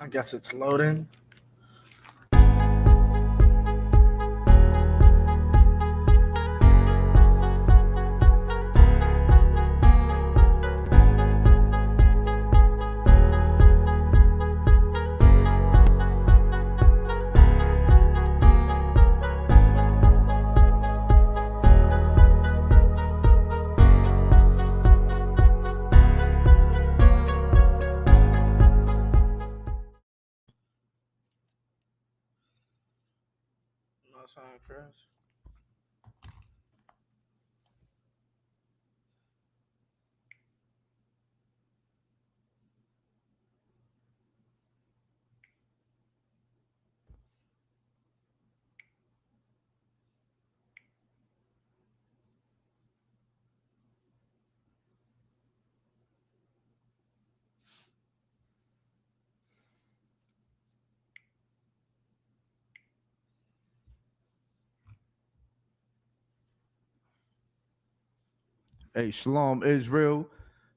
I guess it's loading. No sound, Chris. Hey, Shalom Israel.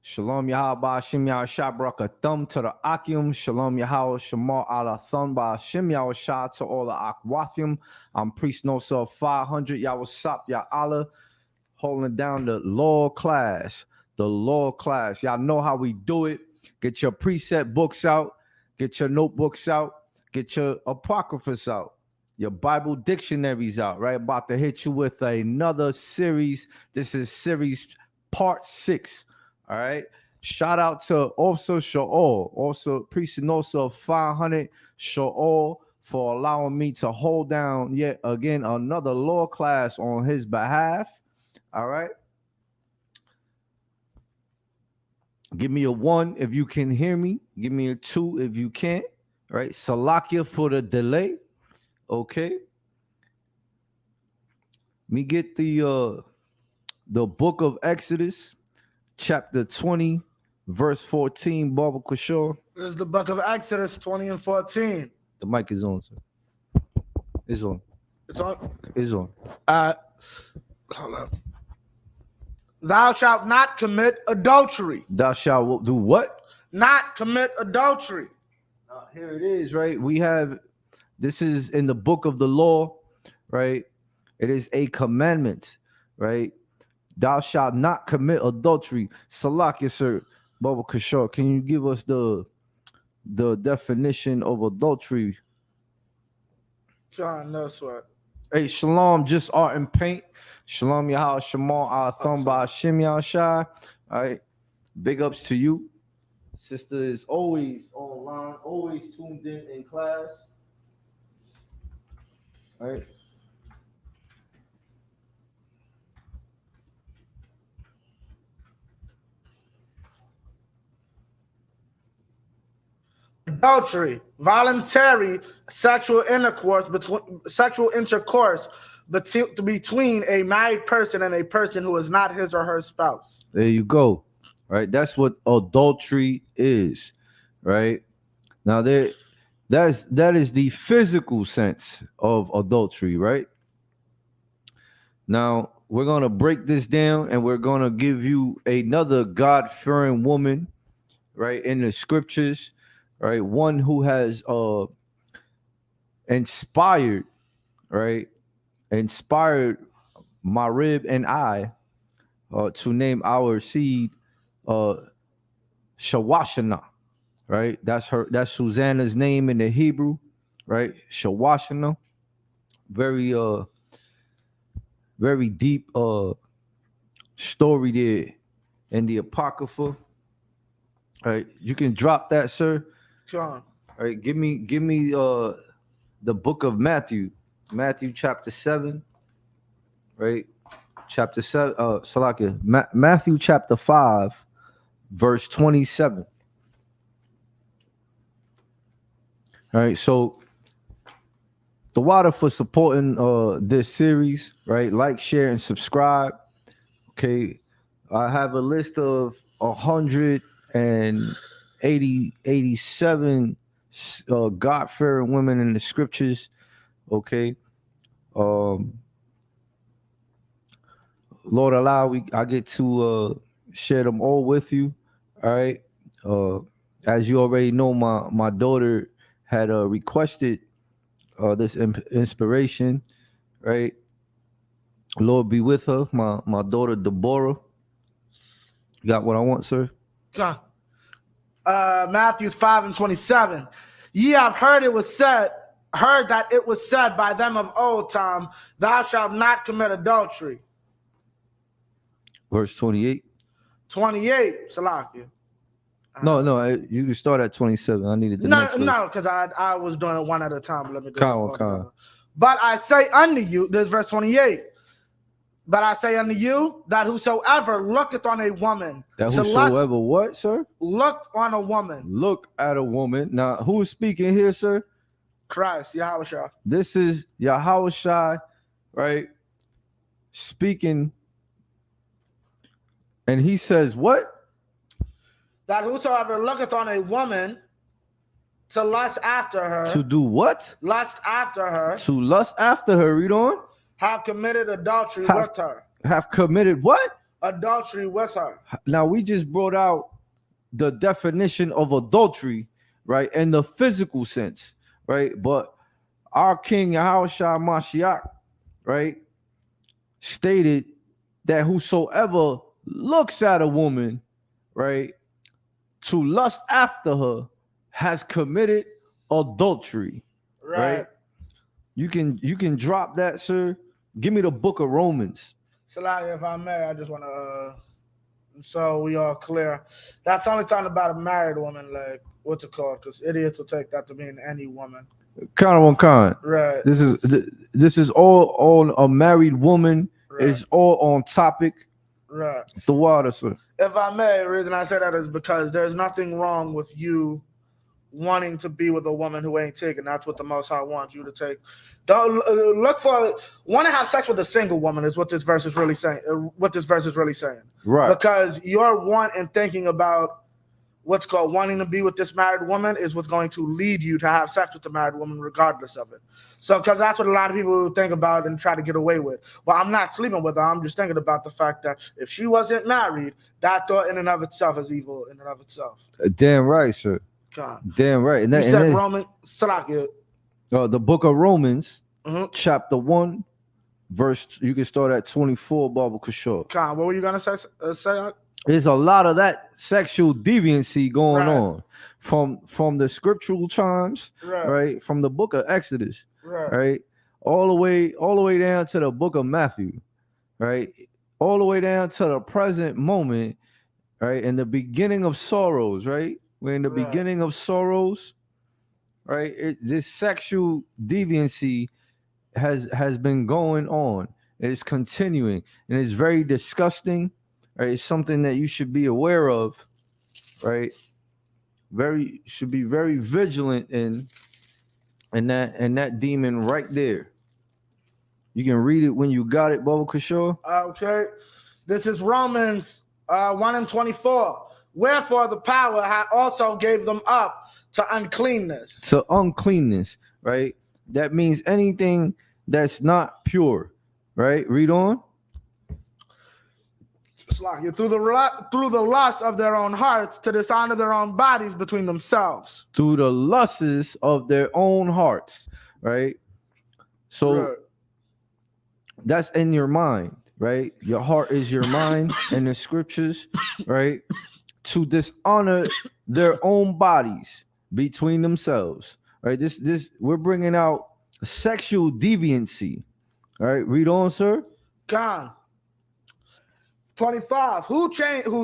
Shalom Yahweh Shem Shabraka Thumb to the Akim. Shalom Yahweh Shema ala Thumb by Shem Shah to all the Akwathim. I'm Priest Nosa 500 Yahweh Ya Allah, holding down the law class. The law class. Y'all know how we do it. Get your preset books out. Get your notebooks out. Get your apocryphas out. Your Bible dictionaries out, right? About to hit you with another series. This is series part 6. All right. Shout out to also Sha'ol, also Priest Nosa 500 Sha'ol for allowing me to hold down yet again another law class on his behalf. All right. Give me a 1 if you can hear me. Give me a 2 if you can't. All right. Salakia for the delay. Okay. Me get the book of Exodus, chapter 20, verse 14, Baba Kishore. This is the book of Exodus 20 and 14. The mic is on, sir. It's on. It's on. It's on. Hold up. Thou shalt not commit adultery. Thou shalt do what? Not commit adultery. Here it is, right? We have, this is in the book of the law, right? It is a commandment, right? Thou shalt not commit adultery. Salakia, sir. Baba Kishore, can you give us the definition of adultery? John, no sweat. Hey, Shalom, just art and paint. Shalom, Yahweh, Shema, our thumb by Shem Shah. All right. Big ups to you. Sister is always online, always tuned in class. All right. Adultery, voluntary sexual intercourse between a married person and a person who is not his or her spouse. There you go. Right, that's what adultery is. Right now, that is the physical sense of adultery. Right now, we're gonna break this down, and we're gonna give you another God-fearing woman, right, in the scriptures. Right, one who has inspired Marib and I to name our seed Shawashana. Right, that's Susanna's name in the Hebrew. Right, Shawashana. Very deep story there in the Apocrypha. All right, you can drop that, sir. John. All right, give me the book of Matthew chapter 7, right? Chapter 7, Salakia, Matthew chapter 5, verse 27. All right, so the water for supporting this series, right? Like, share, and subscribe. Okay, I have a list of 87 God-fearing women in the scriptures. Okay. Lord allow I get to share them all with you. All right. As you already know, my daughter had requested this inspiration, right? Lord be with her, my daughter Deborah. You got what I want, sir? Matthew 5:27. Ye have heard that it was said by them of old time, thou shalt not commit adultery. Verse 28. 28, Salakia. No, you can start at 27. I needed the next verse. No, because I was doing it one at a time. Let me do Come. But I say unto you, this is verse 28. But I say unto you that whosoever looketh on a woman, that whosoever what, sir? Look on a woman. Look at a woman. Now, who is speaking here, sir? Christ, Yahushua. This is Yahushua, right? Speaking. And he says what? That whosoever looketh on a woman to lust after her. To do what? Lust after her. To lust after her. Read on. Have committed adultery with her. Have committed what? Adultery with her. Now, we just brought out the definition of adultery, right? In the physical sense, right? But our King Yahushua Mashiach, right, stated that whosoever looks at a woman, right, to lust after her has committed adultery. Right? You can drop that, sir. Give me the book of Romans. Salakia, if I may, I just want to so we are clear. That's only talking about a married woman, like what's it called? Because idiots will take that to mean any woman. Kind on kind. Right. This is all a married woman. Right. It's all on topic. Right. The water, sir. If I may, the reason I say that is because there's nothing wrong with you wanting to be with a woman who ain't taken. That's what the Most High wants you to take. Don't want to have sex with a single woman is what this verse is really saying. Right. Because your want and thinking about what's called wanting to be with this married woman is what's going to lead you to have sex with the married woman regardless of it. So, because that's what a lot of people think about and try to get away with. Well, I'm not sleeping with her. I'm just thinking about the fact that if she wasn't married, that thought in and of itself is evil in and of itself. Damn right, sir. God. Damn right. And you said Romans, Salakia. The book of Romans, chapter 1, verse, you can start at 24, Baba Kishore. Khan, what were you going to say? There's a lot of that sexual deviancy going on from the scriptural times, right? From the book of Exodus, right? All the way down to the book of Matthew, right? All the way down to the present moment, right? In the beginning of sorrows, right? We're in the beginning of sorrows, right? This sexual deviancy has been going on. It's continuing, and it's very disgusting. Right? It's something that you should be aware of, right? Should be very vigilant in that demon right there. You can read it when you got it, Baba Kishore. Okay, this is Romans 1:24. Wherefore the power also gave them up to uncleanness. To uncleanness, right? That means anything that's not pure, right? Read on. Through the lust of their own hearts to dishonor their own bodies between themselves. Through the lusts of their own hearts, right? So that's in your mind, right? Your heart is your mind in the scriptures, right? To dishonor their own bodies between themselves, right? This we're bringing out sexual deviancy. All right, read on, sir. God. 25. Who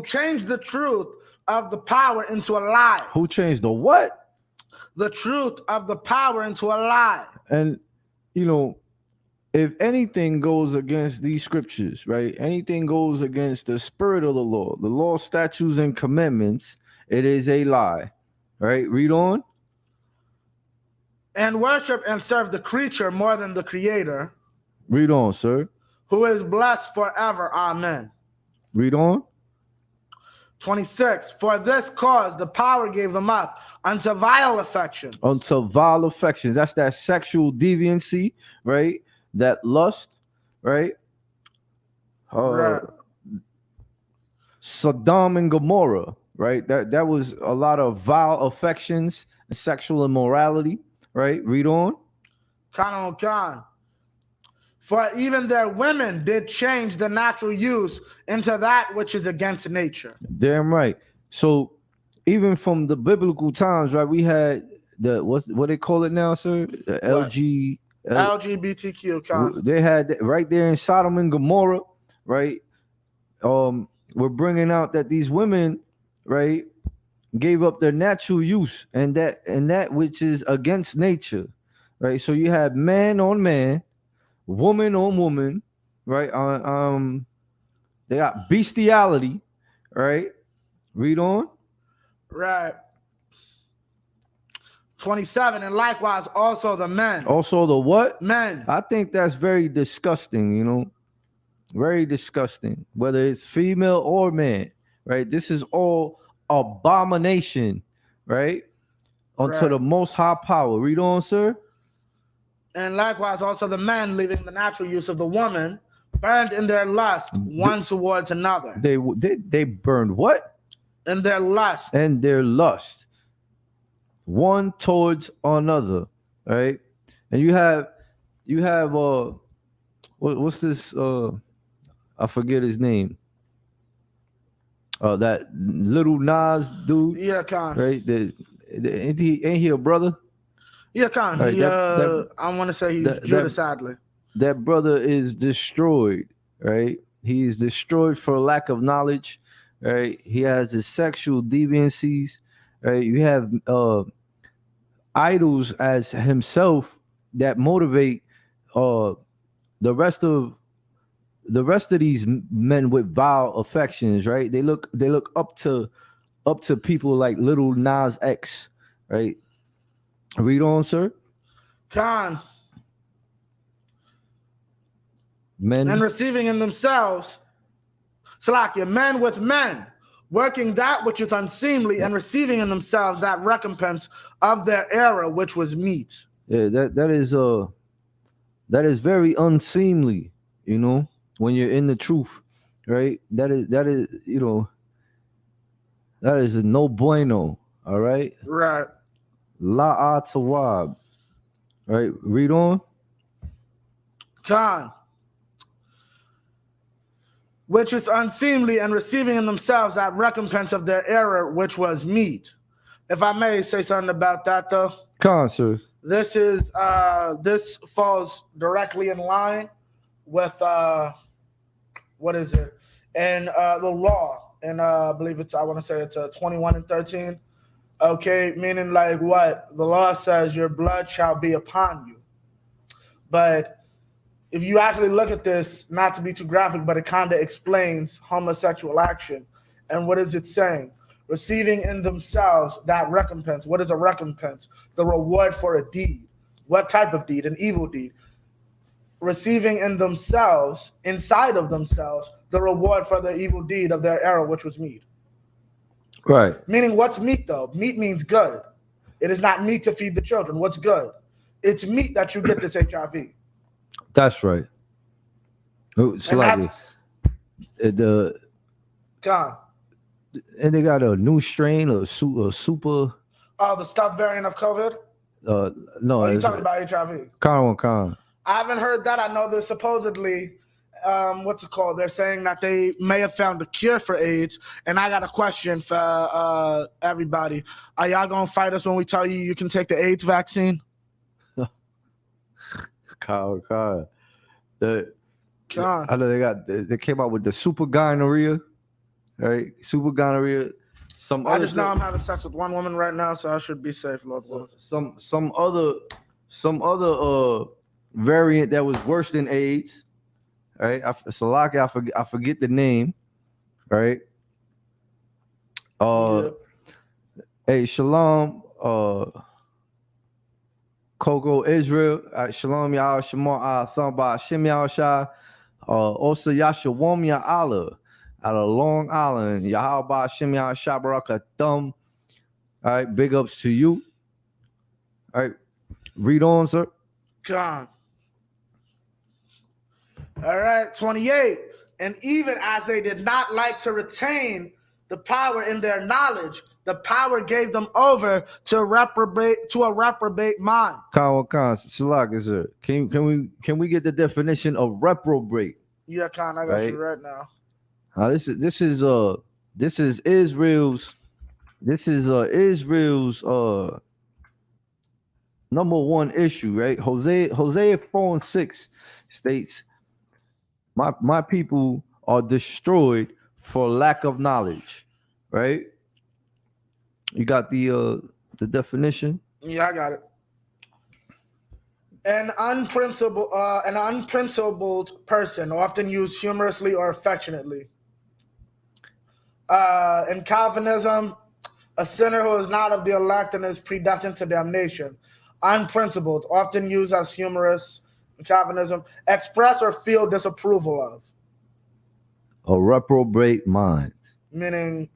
changed the truth of the power into a lie? Who changed the what? The truth of the power into a lie. And if anything goes against these scriptures, right? Anything goes against the spirit of the law, statutes, and commandments, it is a lie. Right? Read on. And worship and serve the creature more than the creator. Read on, sir. Who is blessed forever. Amen. Read on. 26. For this cause the power gave them up unto vile affections. Unto vile affections. That's that sexual deviancy, right? That lust, right? Sodom and Gomorrah, right? That was a lot of vile affections and sexual immorality, right? Read on. Khan. For even their women did change the natural use into that which is against nature. Damn right. So even from the biblical times, right? We had what they call it now, sir? The What? LG. LGBTQ, Khan. They had that right there in Sodom and Gomorrah, right? We're bringing out that these women, right, gave up their natural use and that which is against nature, right? So you have man on man, woman on woman, right? They got bestiality, right? Read on. Right. 27, and likewise also the men. Also the what? Men. I think that's very disgusting, you know. Very disgusting. Whether it's female or man, right? This is all abomination, right? Unto Right. the most high power. Read on, sir. And likewise also the men, leaving the natural use of the woman, burned in their lust one towards another. They burned what? In their lust. And their lust. One towards another, right? And you have what's this I forget his name. That little Nas dude. Yeah, Khan. Right? Ain't he a brother? Yeah, Khan. Right, I want to say he's Judah, sadly. That brother is destroyed, right? He is destroyed for lack of knowledge, right? He has his sexual deviancies, right? You have idols as himself that motivate the rest of these men with vile affections, right? They look up to people like little Nas X, right? Read on, sir. Khan. Men and receiving in themselves, Salakia, men with men, working that which is unseemly and receiving in themselves that recompense of their error, which was meat. Yeah, that is very unseemly, you know, when you're in the truth, right? That is you know, that is a no bueno, all right? Right. La tawab. Right, read on. Khan. Which is unseemly and receiving in themselves that recompense of their error, which was meat. If I may say something about that, though. Khan, sir. This falls directly in line with what is it? And the law, and I believe I want to say it's 21 and 13. Okay, meaning like what? The law says your blood shall be upon you. But if you actually look at this, not to be too graphic, but it kind of explains homosexual action. And what is it saying? Receiving in themselves that recompense. What is a recompense? The reward for a deed. What type of deed? An evil deed. Receiving in themselves, inside of themselves, the reward for the evil deed of their error, which was meat. Right. Meaning, what's meat, though? Meat means good. It is not meat to feed the children. What's good? It's meat that you get this HIV. That's right. God. And they got a new strain, a super. Oh, the stuff variant of COVID? No. Are you talking about HIV? Con. I haven't heard that. I know there's supposedly, what's it called? They're saying that they may have found a cure for AIDS. And I got a question for everybody. Are y'all going to fight us when we tell you can take the AIDS vaccine? Con. I know they came out with the super gonorrhea, right? Super gonorrhea. I just know I'm having sex with one woman right now, so I should be safe, Lord. Some other variant that was worse than AIDS, right? I forget the name, right? Hey, Shalom, Coco Israel, Shalom Yah Shema Thamba Shem Yah Shah, also Yashawam Ya Allah out of Long Island, Yahaba Shem Yah Shah Baraka Thumb. All right, big ups to you. All right, read on, sir. God. All right, 28. And even as they did not like to retain the power in their knowledge, the power gave them over to a reprobate mind. Khan, Salak is it? Can we get the definition of reprobate? Yeah, Khan, I got you right now. This is Israel's number one issue, right? Hosea 4:6 states, my people are destroyed for lack of knowledge, right? You got the definition? Yeah, I got it. An unprincipled person, often used humorously or affectionately. In Calvinism, a sinner who is not of the elect and is predestined to damnation. Unprincipled, often used as humorous in Calvinism. Express or feel disapproval of. A reprobate mind. Meaning,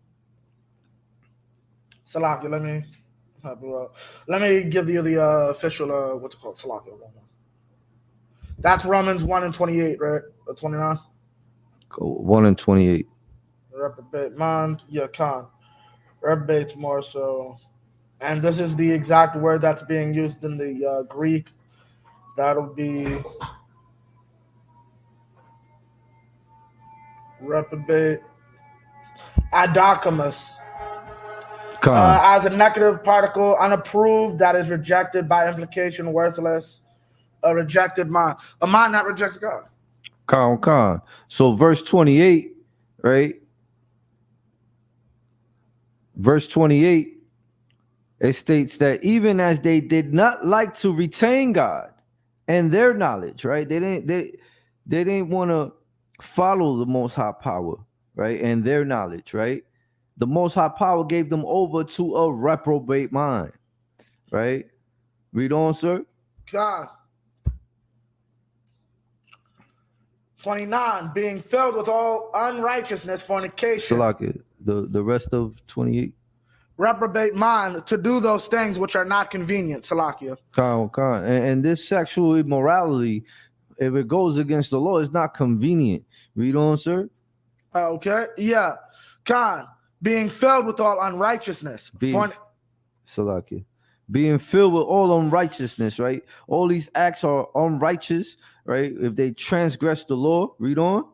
Salaki, let me give you the official, what's it called, Salaki. That's Romans 1:28, right? Or 29? 1:28. Reprobate mind, yeah, Khan. Reprobate's more so. And this is the exact word that's being used in the Greek. That'll be reprobate. Adocamus. As a negative particle, unapproved, that is rejected by implication, worthless. A rejected mind. A mind that rejects God. Khan. So verse 28, right? Verse 28, it states that even as they did not like to retain God and their knowledge, right? They didn't want to follow the Most High power, right? And their knowledge, right? The Most High power gave them over to a reprobate mind, right? Read on, sir. God. 29, being filled with all unrighteousness, fornication. Salaki, the rest of 28. Reprobate mind to do those things which are not convenient, Salakia. Khan. And this sexual immorality, if it goes against the law, it's not convenient. Read on, sir. Okay, yeah. Khan, being filled with all unrighteousness. Salakia. Being filled with all unrighteousness, right? All these acts are unrighteous, right? If they transgress the law, read on.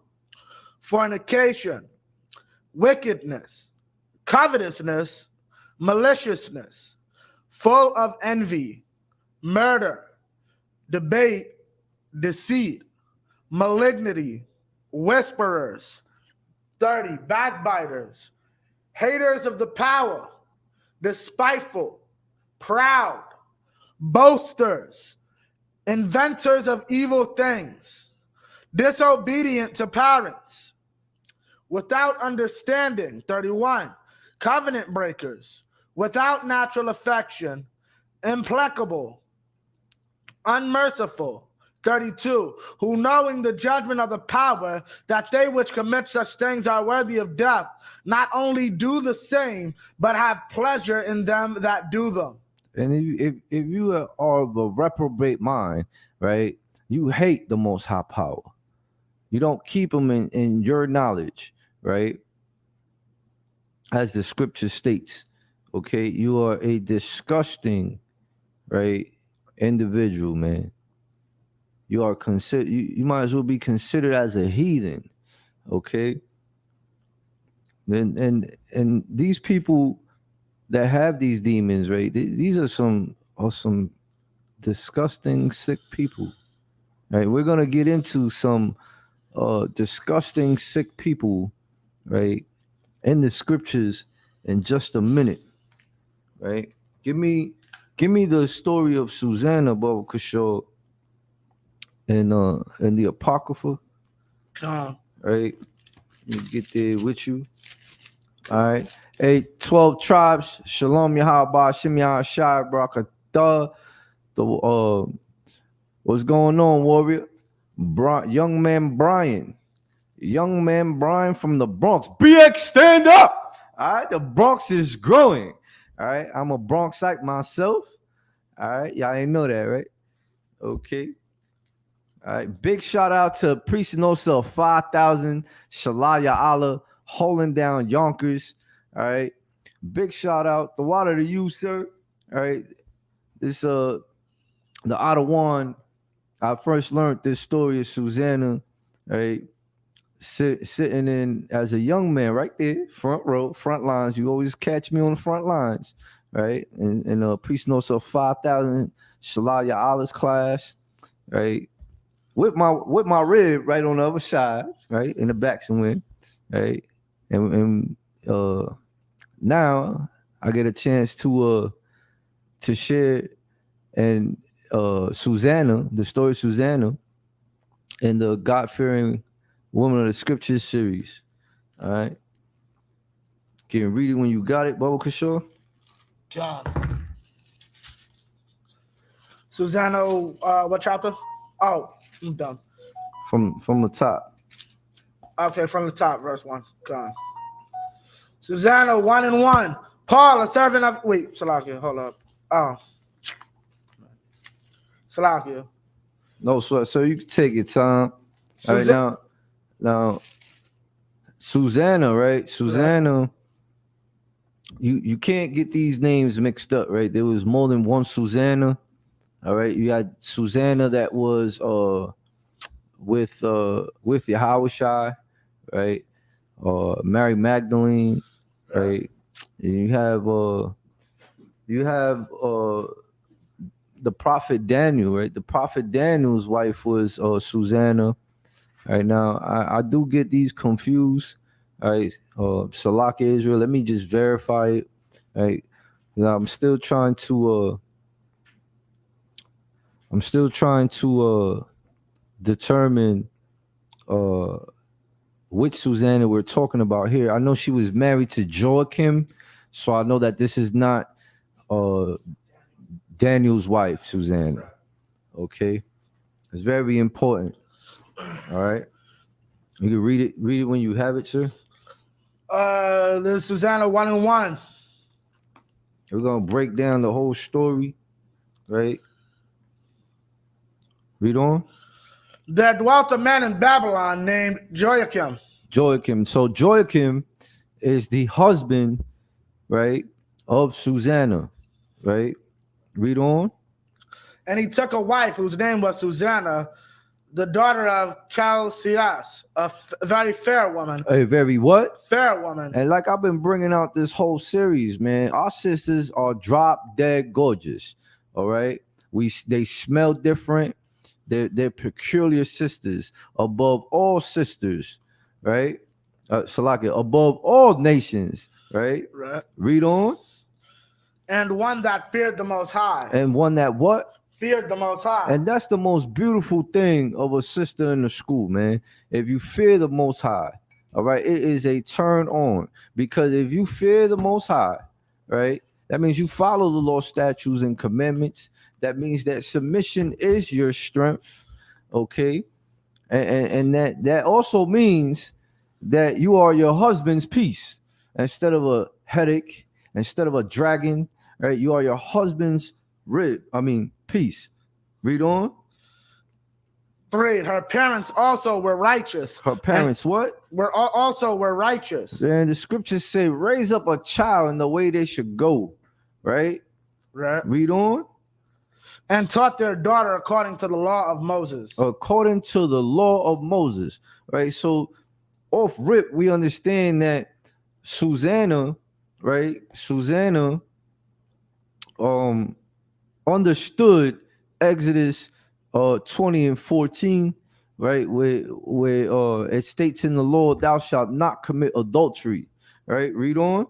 Fornication, wickedness, covetousness, maliciousness, full of envy, murder, debate, deceit, malignity, whisperers, 30, backbiters, haters of the power, despiteful, proud, boasters, inventors of evil things, disobedient to parents, without understanding, 31, covenant breakers, without natural affection, implacable, unmerciful, 32, who knowing the judgment of the power, that they which commit such things are worthy of death, not only do the same, but have pleasure in them that do them. And if you are of a reprobate mind, right, you hate the Most High power. You don't keep them in your knowledge, right? As the scripture states, okay, you are a disgusting, right, individual, man. You are considered. You might as well be considered as a heathen, okay. And these people that have these demons, right? These are some disgusting, sick people, right? We're gonna get into some disgusting, sick people, right, in the scriptures in just a minute, right? Give me the story of Susanna Baba Kishore in the Apocrypha, right? Let me get there with you. All right. Hey, 12 tribes. Shalom Yahaba Shem Yahashai Barakatah. What's going on, warrior? Young man Brian from the Bronx. BX, stand up. All right. The Bronx is growing. All right. I'm a Bronxite myself. All right. Y'all ain't know that, right? Okay. All right. Big shout out to Priest No Cell 5000, Shalaya Allah, holding down Yonkers. All right. Big shout out. The water to you, sir. All right. This the Ottawa. I first learned this story of Susanna, right? Sitting in as a young man right there, front row, front lines. You always catch me on the front lines, right? In priest notes of 5,000 Shalaya Allah's class, right? With my rib right on the other side, right? In the back somewhere, right? And now I get a chance to share and Susanna, the story of Susanna, in the God-fearing Woman of the Scriptures series. All right. Can you read it when you got it, Bubba Kishore? God. Susanna, what chapter? Oh, I'm done. From the top. Okay, from the top, verse 1. God. Susanna 1:1. Paul, a servant of... Wait, Salakia, hold up. Oh. Salakia. No, so you can take your time. All right, now, Susanna, right? Susanna, you can't get these names mixed up, right? There was more than one Susanna. All right, you had Susanna that was with Yahushua, right? Mary Magdalene, right? And you have the prophet Daniel, right? The prophet Daniel's wife was Susanna. Right now, I do get these confused. All right, Salak Israel. Let me just verify it. Right, now, I'm still trying to determine which Susanna we're talking about here. I know she was married to Joachim, so I know that this is not Daniel's wife, Susanna. Okay, it's very important. All right, you can read it when you have it, sir. There's Susanna 1:1. We're gonna break down the whole story, right? Read on. There dwelt a man in Babylon named Joachim. Joachim. So Joachim is the husband, right, of Susanna, right? Read on. And he took a wife whose name was Susanna, the daughter of Chalcias, a very fair woman. A very what? Fair woman. And like I've been bringing out this whole series, man, our sisters are drop dead gorgeous. All right, they smell different. They're peculiar sisters above all sisters, right? Salakia, above all nations, right? Right. Read on. And one that feared the Most High. And one that what? Feared the Most High. And that's the most beautiful thing of a sister in the school, man. If you fear the Most High, all right, it is a turn on. Because if you fear the Most High, right, that means you follow the law, statutes, and commandments. That means that submission is your strength, okay? And that also means that you are your husband's peace. Instead of a headache, instead of a dragon, right? You are your husband's peace. Read on. 3. Her parents also were righteous. Her parents what? Were righteous. And the scriptures say, raise up a child in the way they should go, right? Right. Read on. And taught their daughter according to the law of Moses. According to the law of Moses, right? So off rip, we understand that Susanna, right? Susanna understood Exodus 20:14, right? Where it states in the law, thou shalt not commit adultery, right? Read on.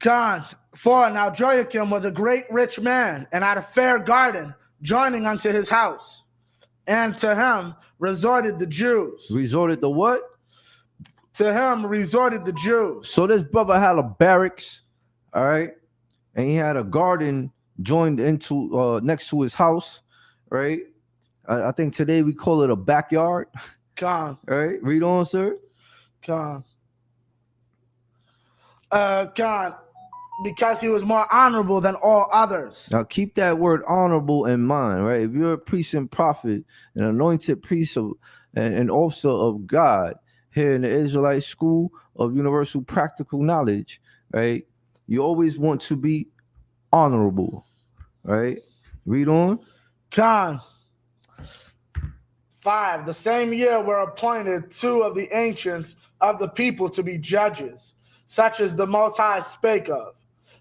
God, 4. Now Joachim was a great rich man and had a fair garden joining unto his house. And to him resorted the Jews. Resorted the what? To him resorted the Jews. So this brother had a barracks, all right? And he had a garden joined into next to his house, right? I think today we call it a backyard. God. All right, read on, sir. God. God, because he was more honorable than all others. Now keep that word honorable in mind, right? If you're a priest and prophet, an anointed priest and officer of God, here in the Israelite School of Universal Practical Knowledge, right? You always want to be honorable, right? Read on. Khan. 5. The same year were appointed 2 of the ancients of the people to be judges, such as the Most High spake of.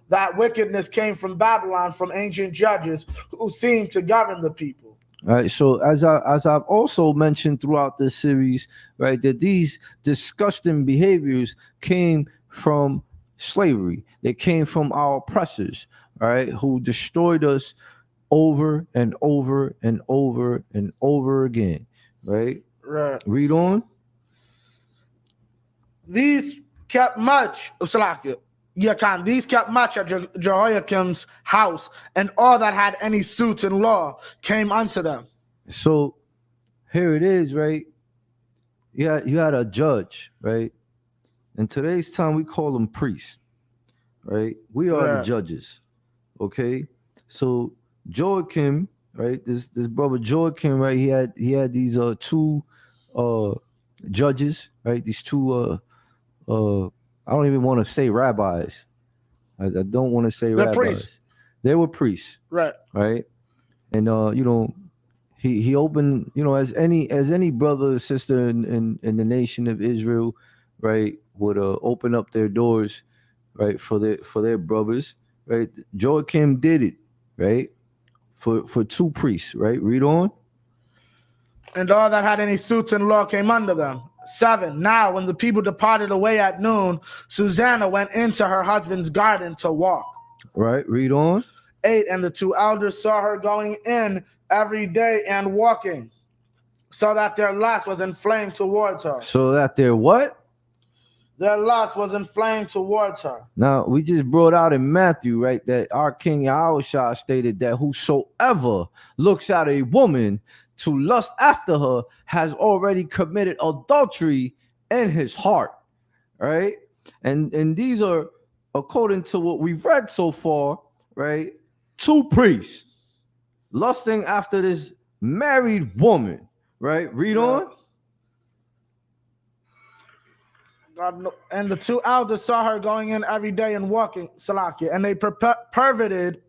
That wickedness came from Babylon from ancient judges who seemed to govern the people. All right. So as I've also mentioned throughout this series, right, that these disgusting behaviors came from slavery. They came from our oppressors, right, who destroyed us over and over and over and over again. Right. Right. Read on. These kept much of Salakia. Khan. These kept much at Jehoiakim's house, and all that had any suits in law came unto them. So here it is, right? You had a judge, right? In today's time, we call them priests, right? We are the judges, okay? So Joachim, right? This brother Joachim, right? He had these 2 judges, right? These 2 I don't even want to say rabbis. I don't want to say They're rabbis. Priests. They were priests, right? And he opened, as any brother or sister in the nation of Israel, right, would open up their doors, right, for their brothers, right. Joachim did it, right, for 2 priests, right. Read on. And all that had any suits in law came under them. 7. Now, when the people departed away at noon, Susanna went into her husband's garden to walk. Right. Read on. 8. And the 2 elders saw her going in every day and walking, so that their lust was inflamed towards her. So that their what? Their lust was inflamed towards her. Now, we just brought out in Matthew, right, that our King Yahushua stated that whosoever looks at a woman to lust after her has already committed adultery in his heart, right? And these are, according to what we've read so far, right, 2 priests lusting after this married woman, right? Read on. God, and the 2 elders saw her going in every day and walking, Salakia, and they perverted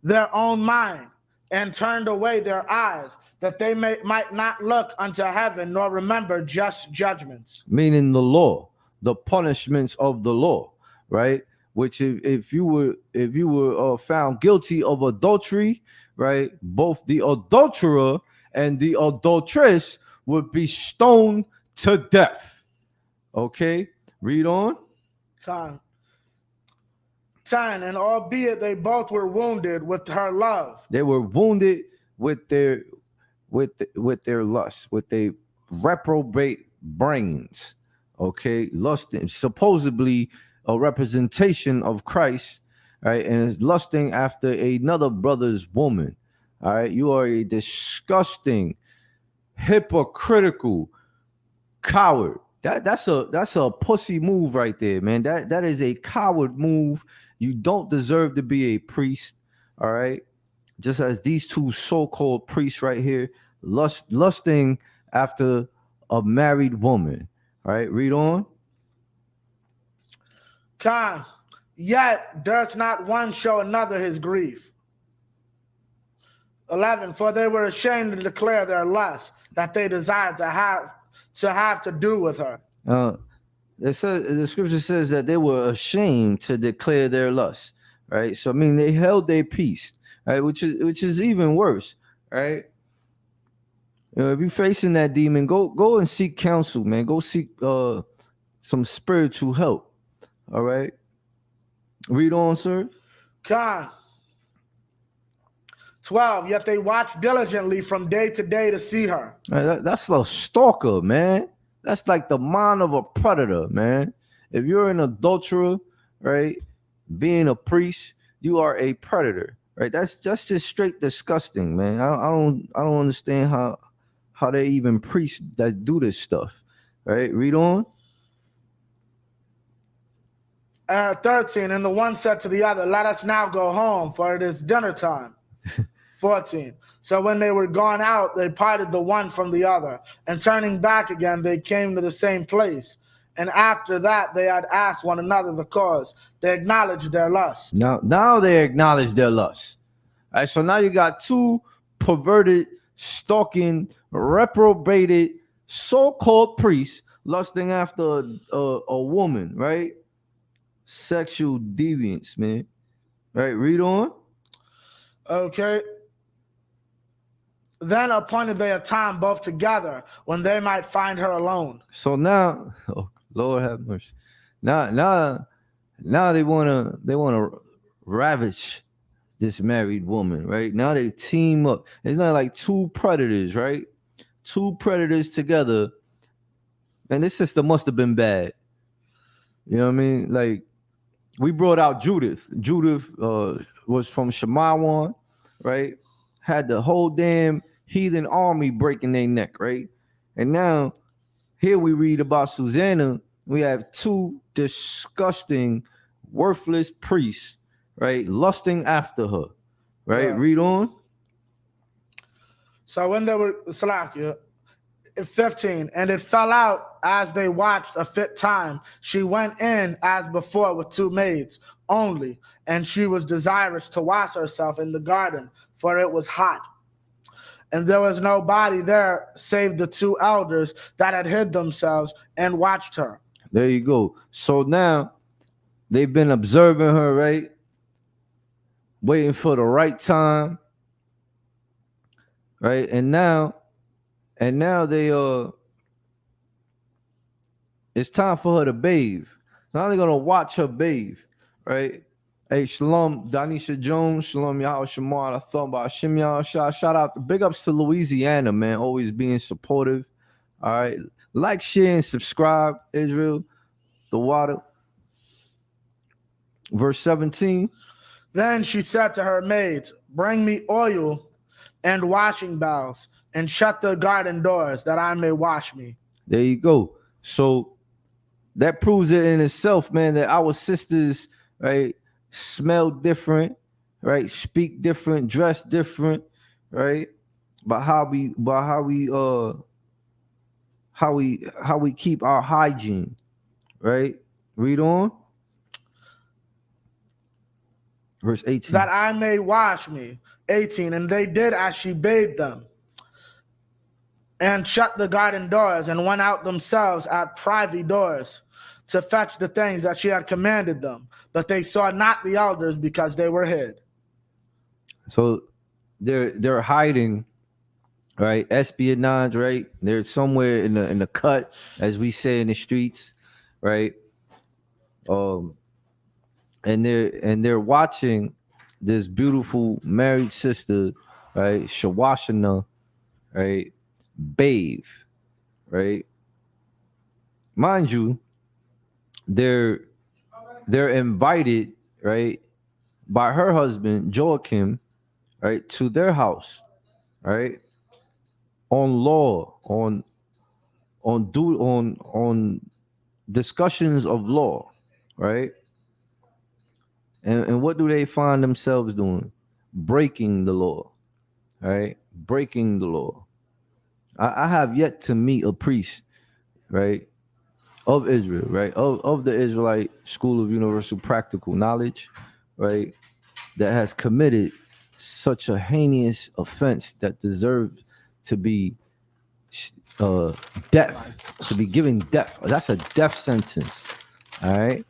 their own mind and turned away their eyes, that they might not look unto heaven nor remember just judgments. Meaning the law, the punishments of the law, right? Which if you were found guilty of adultery, right, both the adulterer and the adulteress would be stoned to death. Okay, read on. 10. And albeit they both were wounded with her love. They were wounded with their lust, with their reprobate brains. Okay, lusting, supposedly a representation of Christ, right? And is lusting after another brother's woman. All right, you are a disgusting, hypocritical coward. That's a pussy move right there, man. That is a coward move. You don't deserve to be a priest, all right? Just as these 2 so-called priests right here, lusting after a married woman. All right, read on. Yet durst not one show another his grief. 11. For they were ashamed to declare their lust, that they desired to have to do with her. It says, the scripture says that they were ashamed to declare their lust, right? So I mean, they held their peace, right? Which is even worse, right? If you're facing that demon, go and seek counsel, man. Go seek some spiritual help. All right. Read on, sir. 12. Yet they watched diligently from day to day to see her. That's a stalker, man. That's like the mind of a predator, man. If you're an adulterer, right, being a priest, you are a predator, right? That's just straight disgusting, man. I don't understand how they even priests that do this stuff, right? Read on. 13. And the one said to the other, let us now go home, for it is dinner time. 14. So when they were gone out, they parted the one from the other, and turning back again, they came to the same place. And after that, they had asked one another the cause. They acknowledged their lust. Now they acknowledge their lust. All right, so now you got two perverted, stalking, reprobated, so-called priests lusting after a woman, right? Sexual deviance, man. Right, read on. Okay. Then appointed they a time both together when they might find her alone. So now, oh Lord have mercy. Now they wanna ravage this married woman, right? Now they team up. It's not like two predators, right? Two predators together. And this sister must have been bad. You know what I mean? Like, we brought out Judith. Judith was from Shemawan, right? Had the whole damn heathen army breaking their neck, right? And now here we read about Susanna. We have two disgusting, worthless priests, right? Lusting after her, right? Yeah. Read on. So when they were, 15, and it fell out as they watched a fit time. She went in as before with two maids only, and she was desirous to wash herself in the garden, for it was hot. And there was nobody there save the two elders that had hid themselves and watched her. There you go. So now they've been observing her, right? Waiting for the right time, right? And now they it's time for her to bathe. Now they're gonna watch her bathe, right? Hey, Shalom, Danisha Jones, Shalom, Yahweh Shamar, Athon, Shim Yahweh Shah. Shout out, big ups to Louisiana, man, always being supportive. All right, like, share, and subscribe, Israel, the water. Verse 17. Then she said to her maids, bring me oil and washing bowls, and shut the garden doors that I may wash me. There you go. So that proves it in itself, man, that our sisters, right, smell different, right, speak different, dress different, right? But how we keep our hygiene, right? Read on. Verse 18. That I may wash me. 18. And they did as she bade them, and shut the garden doors, and went out themselves at privy doors to fetch the things that she had commanded them. But they saw not the elders, because they were hid. So they're hiding, right? Espionage, right? They're somewhere in the cut, as we say in the streets, right? And they're watching this beautiful married sister, right? Shawashana, right? Bathe, right? Mind you, they're invited, right, by her husband Joachim, right, to their house, right, on discussions of law, right? And what do they find themselves doing? Breaking the law, right? Breaking the law. I have yet to meet a priest, right, of Israel, right, of the Israelite School of Universal Practical Knowledge, right, that has committed such a heinous offense that deserves to be death, to be given death. That's a death sentence, all right?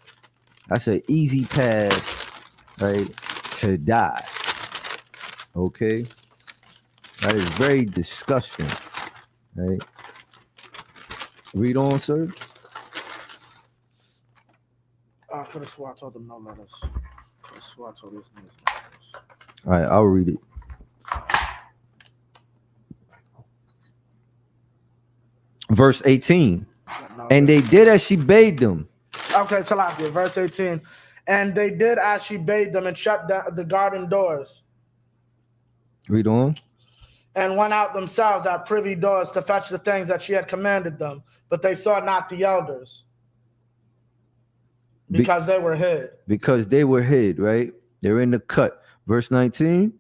That's an easy pass, right, to die, okay? That is very disgusting, right? Read on, sir. I could have swore I told them no letters. Could have swore I told these niggas no letters. All right, I'll read it. Verse 18. And they did as she bade them. Okay, Salakia, verse 18. And they did as she bade them, and shut the garden doors, Read on. and went out themselves at privy doors to fetch the things that she had commanded them. But they saw not the elders, because they were hid. Because they were hid, right? They're in the cut. Verse 19.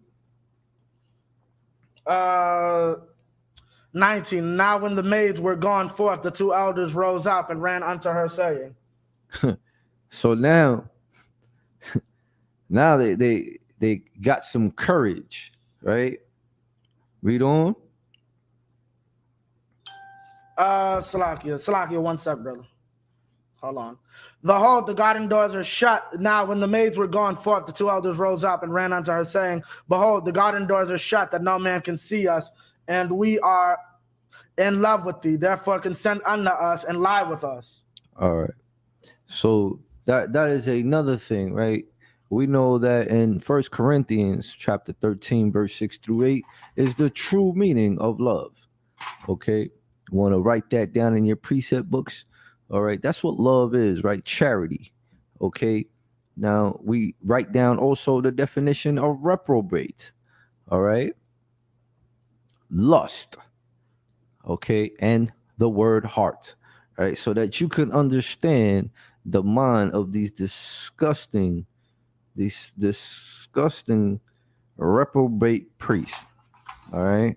19. Now when the maids were gone forth, the two elders rose up and ran unto her, saying. So now they got some courage, right? Read on. Salakia, 1 sec, brother. Hold on. Behold, the garden doors are shut. Now, when the maids were gone forth, the two elders rose up and ran unto her, saying, Behold, the garden doors are shut, that no man can see us, and we are in love with thee. Therefore, consent unto us and lie with us. All right. So that is another thing, right? We know that in 1 Corinthians chapter 13, verse 6 through 8 is the true meaning of love. Okay. You want to write that down in your precept books? All right. That's what love is, right? Charity. Okay. Now we write down also the definition of reprobate. All right. Lust. Okay. And the word heart. All right. So that you can understand the mind of these disgusting reprobate priests. All right.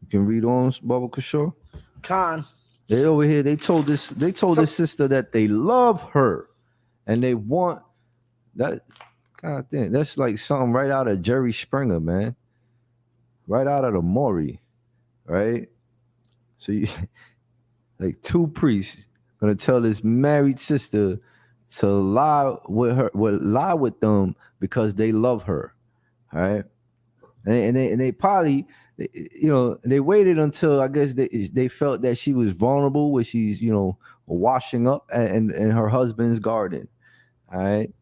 You can read on, Baba Kishore. Khan. They over here, they told this sister that they love her and they want that. God damn, that's like something right out of Jerry Springer, man. Right out of the Maury, right? So you like two priests gonna tell this married sister to lie with them because they love her, all right? And they probably, they waited until I guess they felt that she was vulnerable, where she's washing up in her husband's garden, all right?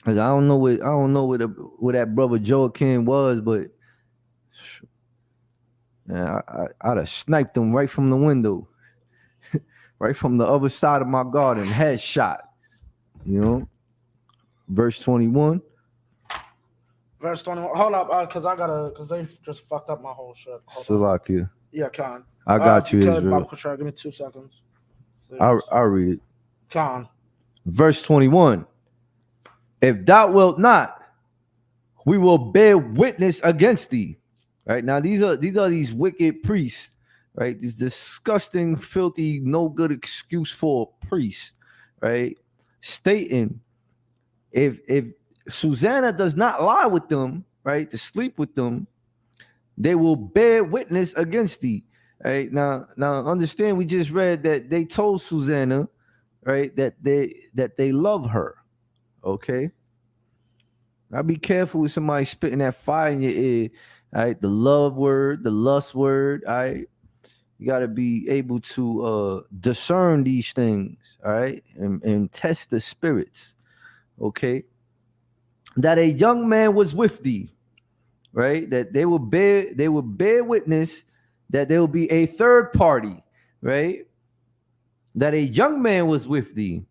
Cause I don't know where that brother Joakim was, but man, I'd have sniped him right from the window. Right from the other side of my garden, headshot. Verse 21. Verse 21. Hold up, because they just fucked up my whole shit. Salakia. Yeah, Khan. I got you, Israel. Give me 2 seconds. I'll read it. Khan. Verse 21. If thou wilt not, we will bear witness against thee. Right now, these are these wicked priests, right? These disgusting, filthy, no good excuse for a priest, right? Stating if Susanna does not lie with them, right, to sleep with them, they will bear witness against thee. Right now, understand. We just read that they told Susanna, right, that they love her. Okay. Now be careful with somebody spitting that fire in your ear. All right, the love word, the lust word. All right, you got to be able to discern these things. All right, and test the spirits. Okay, that a young man was with thee, right? That they will bear witness that there will be a third party, right? That a young man was with thee,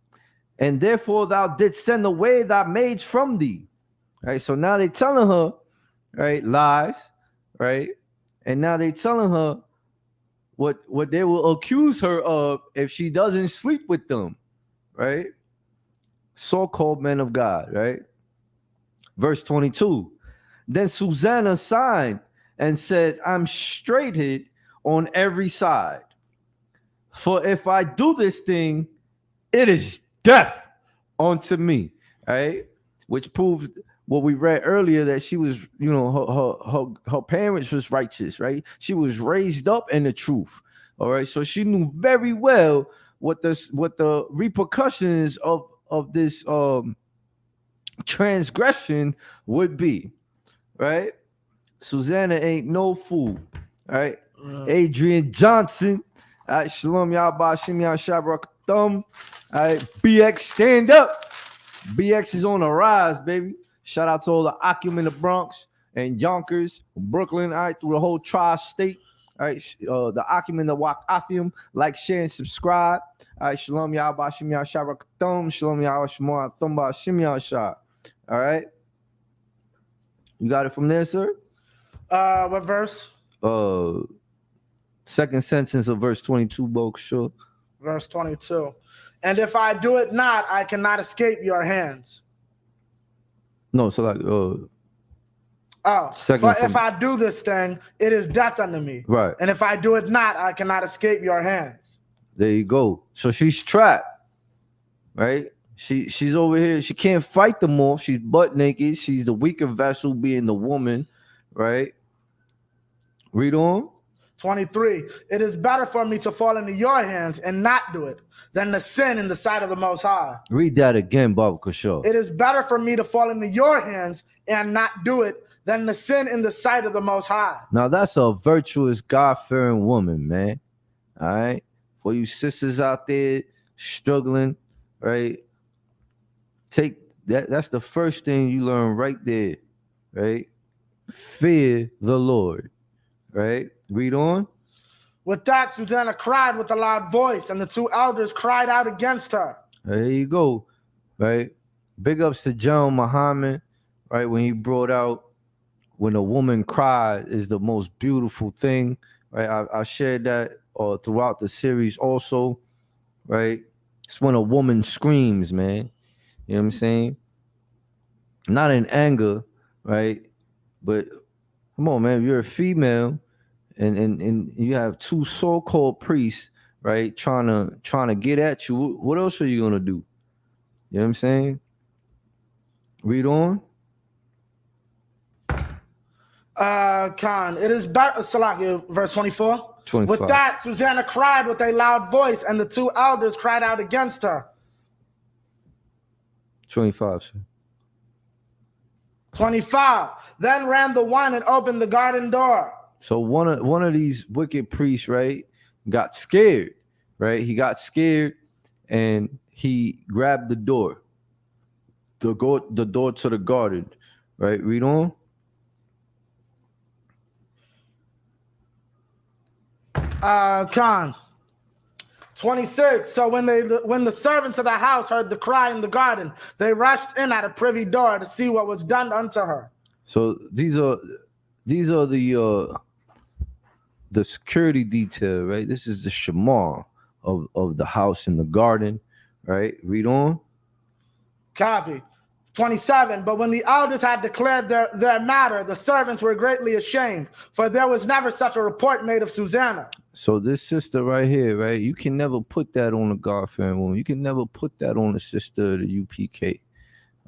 and therefore thou didst send away thy maids from thee. Right. So now they telling her, right, lies, right? And now they telling her what they will accuse her of if she doesn't sleep with them, right? So-called men of God, right? Verse 22. Then Susanna signed and said, I'm straitened on every side. For if I do this thing, it is death unto me, right? Which proves what we read earlier, that she was, her parents was righteous, right? She was raised up in the truth, all right? So she knew very well what the repercussions of this transgression would be, right? Susanna ain't no fool, all right? Adrian Johnson, all right, Shalom Yahba Shem Yah Shabrak Thumb, all right, BX stand up. BX is on the rise, baby. Shout out to all the I.S.U.P.K in the Bronx and Yonkers, Brooklyn, all right, through the whole tri-state. All right, the I.S.U.P.K in the YAHANNA, like, share, and subscribe. All right, Shalom Yahba Shem Yah Shabrak Thumb, Shalom Yahba Shemar Thumba Shem Yah Shah. All right, you got it from there, sir? What verse? Second sentence of verse 22, Bo, sure. Verse 22. And if I do it not, I cannot escape your hands. No, so like For if I do this thing, it is death unto me. Right. And if I do it not, I cannot escape your hands. There you go. So she's trapped, right? She's over here. She can't fight them off. She's butt naked. She's the weaker vessel, being the woman, right? Read on. 23. It is better for me to fall into your hands and not do it than to sin in the sight of the Most High. Read that again, Baba Kashaw. It is better for me to fall into your hands and not do it than to sin in the sight of the Most High. Now that's a virtuous, God-fearing woman, man. All right. For you sisters out there struggling, right? Take that. That's the first thing you learn right there, right? Fear the Lord, right? Read on. With that, Susanna cried with a loud voice, and the two elders cried out against her. There you go, right? Big ups to John Muhammad, right? When he brought out when a woman cries is the most beautiful thing, right? I shared that throughout the series also, right? It's when a woman screams, man. You know what I'm saying? Not in anger, right? But come on, man. If you're a female and you have two so-called priests, right, trying to get at you, what else are you gonna do? You know what I'm saying? Read on. Khan, it is better, Salakia, verse 24. 25. With that, Susanna cried with a loud voice, and the two elders cried out against her. 25, sir. 25. Then ran the one and opened the garden door. So one of these wicked priests, right, got scared, right? He got scared and he grabbed the door. The door to the garden, right? Read on. Khan. 26. So when the servants of the house heard the cry in the garden, they rushed in at a privy door to see what was done unto her. So these are the security detail, right? This is the shamar of the house in the garden, right? Read on. Copy. 27. But when the elders had declared their matter, the servants were greatly ashamed, for there was never such a report made of Susanna. So this sister right here, right? You can never put that on a God-fearing woman. You can never put that on a sister of the UPK.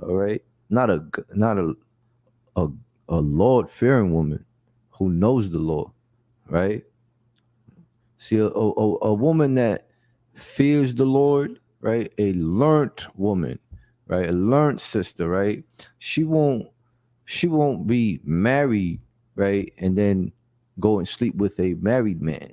All right, not a Lord-fearing woman who knows the Lord, right? See, a woman that fears the Lord, right? A learned woman, right? A learned sister, right? She won't be married, right? And then go and sleep with a married man.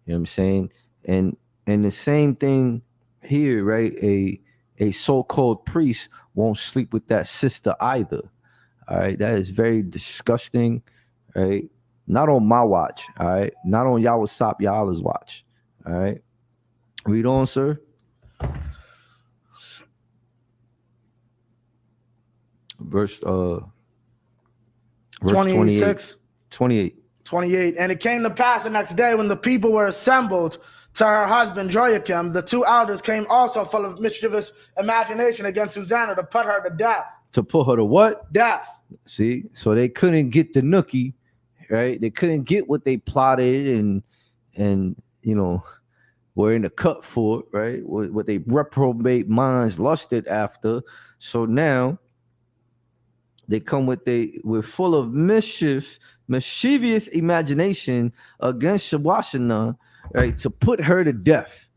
You know what I'm saying? And the same thing here, right? A so-called priest won't sleep with that sister either. All right, that is very disgusting, right? Not on my watch, all right? Not on I.S.U.P.K. watch, all right? Read on, sir. Verse 26. 28. 28. And it came to pass the next day when the people were assembled to her husband Joachim, the two elders came also full of mischievous imagination against Susanna to put her to death. To put her to what? Death. See, so they couldn't get the nookie, right? They couldn't get what they plotted and you know were in the cut for, right? What they reprobate minds lusted after. So now they come with full of mischievous imagination against Shawashana, right? To put her to death.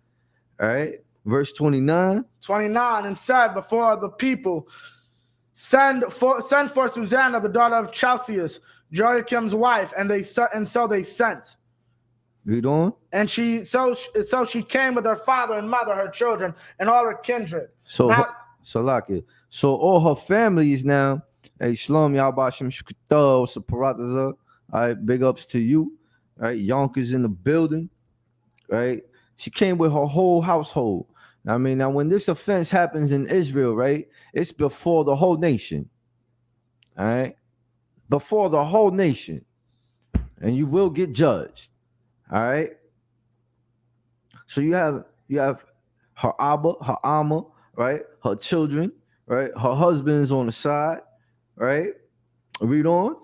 All right. Verse 29. 29, and said before the people, send for Susanna, the daughter of Chalcius, Joachim's wife, and so they sent. Read on. And she came with her father and mother, her children, and all her kindred. So all her family is now. Hey, Shalom, Yahbashim Shukata, Saparataza. All right, big ups to you. All right, Yonkers in the building. Right, she came with her whole household. I mean, now when this offense happens in Israel, right, it's before the whole nation. All right, before the whole nation, and you will get judged. All right. So you have her Abba, her Amma, right, her children, right, her husband's on the side. right? Read on.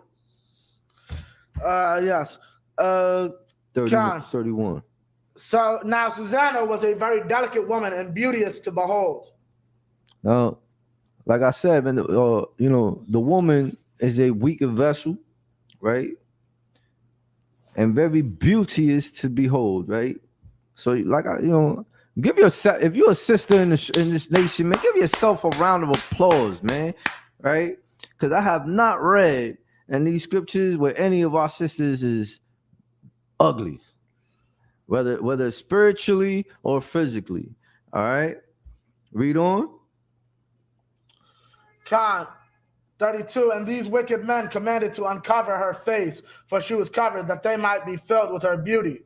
Yes. 31. So now Susanna was a very delicate woman and beauteous to behold. Now, like I said, man, the woman is a weaker vessel, right? And very beauteous to behold, right? So, like give yourself, if you're a sister in this nation, man, give yourself a round of applause, man, right? Because I have not read in these scriptures where any of our sisters is ugly, whether spiritually or physically. All right, read on. Con 32, and these wicked men commanded to uncover her face, for she was covered, that they might be filled with her beauty.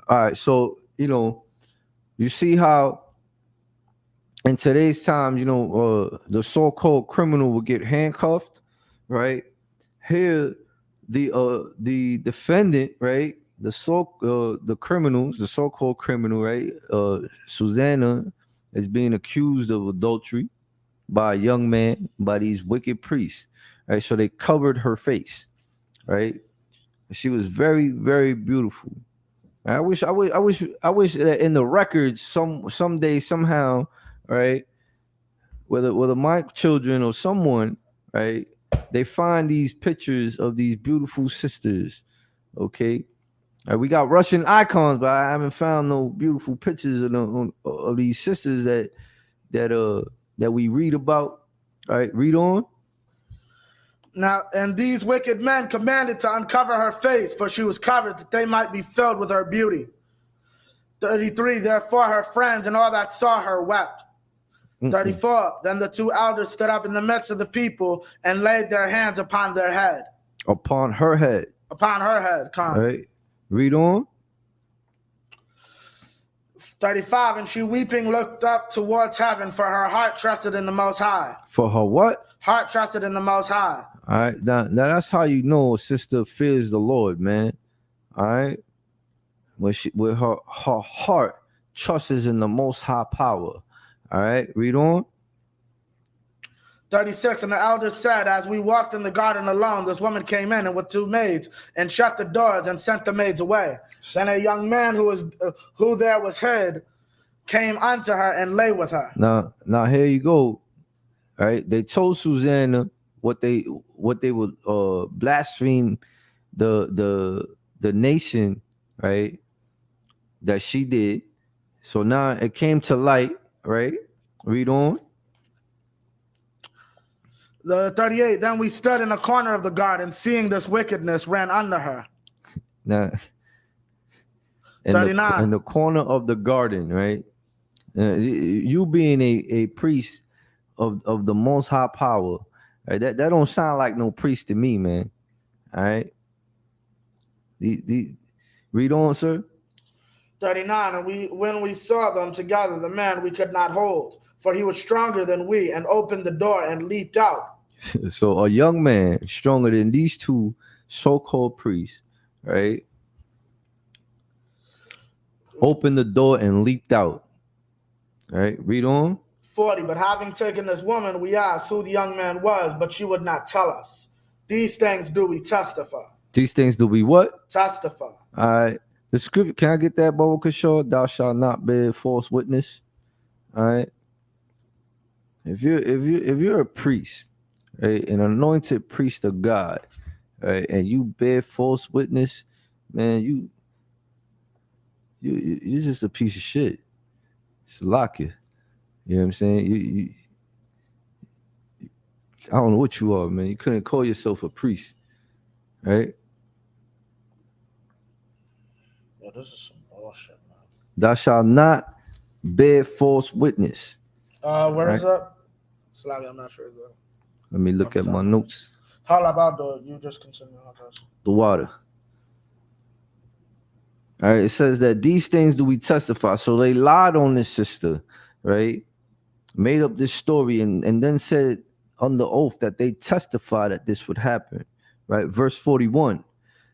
All right, so you see how in today's time, the so-called criminal will get handcuffed, right? Here, the defendant, right? The criminals, the so-called criminal, right? Susanna is being accused of adultery by a young man, by these wicked priests, right? So they covered her face, right? She was very, very beautiful. I wish that in the records someday somehow, right? Whether my children or someone, right? They find these pictures of these beautiful sisters. Okay, we got Russian icons, but I haven't found no beautiful pictures of these sisters that we read about. All right, read on. Now, and these wicked men commanded to uncover her face, for she was covered, that they might be filled with her beauty. 33, therefore her friends and all that saw her wept. 34, then the two elders stood up in the midst of the people and laid their hands upon their head. Upon her head. Upon her head, come. All right, read on. 35, and she weeping looked up towards heaven, for her heart trusted in the Most High. For her what? Heart trusted in the Most High. All right, now that's how you know a sister fears the Lord, man. All right, with her heart trusts in the Most High power. All right, read on. 36, and the elders said, as we walked in the garden alone, this woman came in and with two maids and shut the doors and sent the maids away. Then a young man who there was hid came unto her and lay with her. Now here you go. All right, they told Susanna what they would blaspheme the nation, right? That she did. So now it came to light, right? Read on. The 38, then we stood in a corner of the garden, seeing this wickedness ran under her. Now, in 39. in the corner of the garden, right? You being a priest of the Most High power, right? That don't sound like no priest to me, man. All right. Read on, sir. 39, and when we saw them together, the man we could not hold, for he was stronger than we, and opened the door and leaped out. So a young man stronger than these two so-called priests, right? Opened the door and leaped out. All right, read on. 40, but having taken this woman, we asked who the young man was, but she would not tell us. These things do we testify. These things do we what? Testify. All right. The script, can I get that, Baba Kishore? Thou shalt not bear false witness. All right. If you're a priest, right, an anointed priest of God, right, and you bear false witness, man, you're just a piece of shit. It's a lock you. You know what I'm saying? I don't know what you are, man. You couldn't call yourself a priest, right? Yo, this is some bullshit, man. Thou shalt not bear false witness. Where is that? Slightly, I'm not sure. Let me look at my notes. How about you just continue on this? The water. All right, it says that these things do we testify. So they lied on this sister, right? Made up this story and then said under oath that they testified that this would happen, right? Verse 41.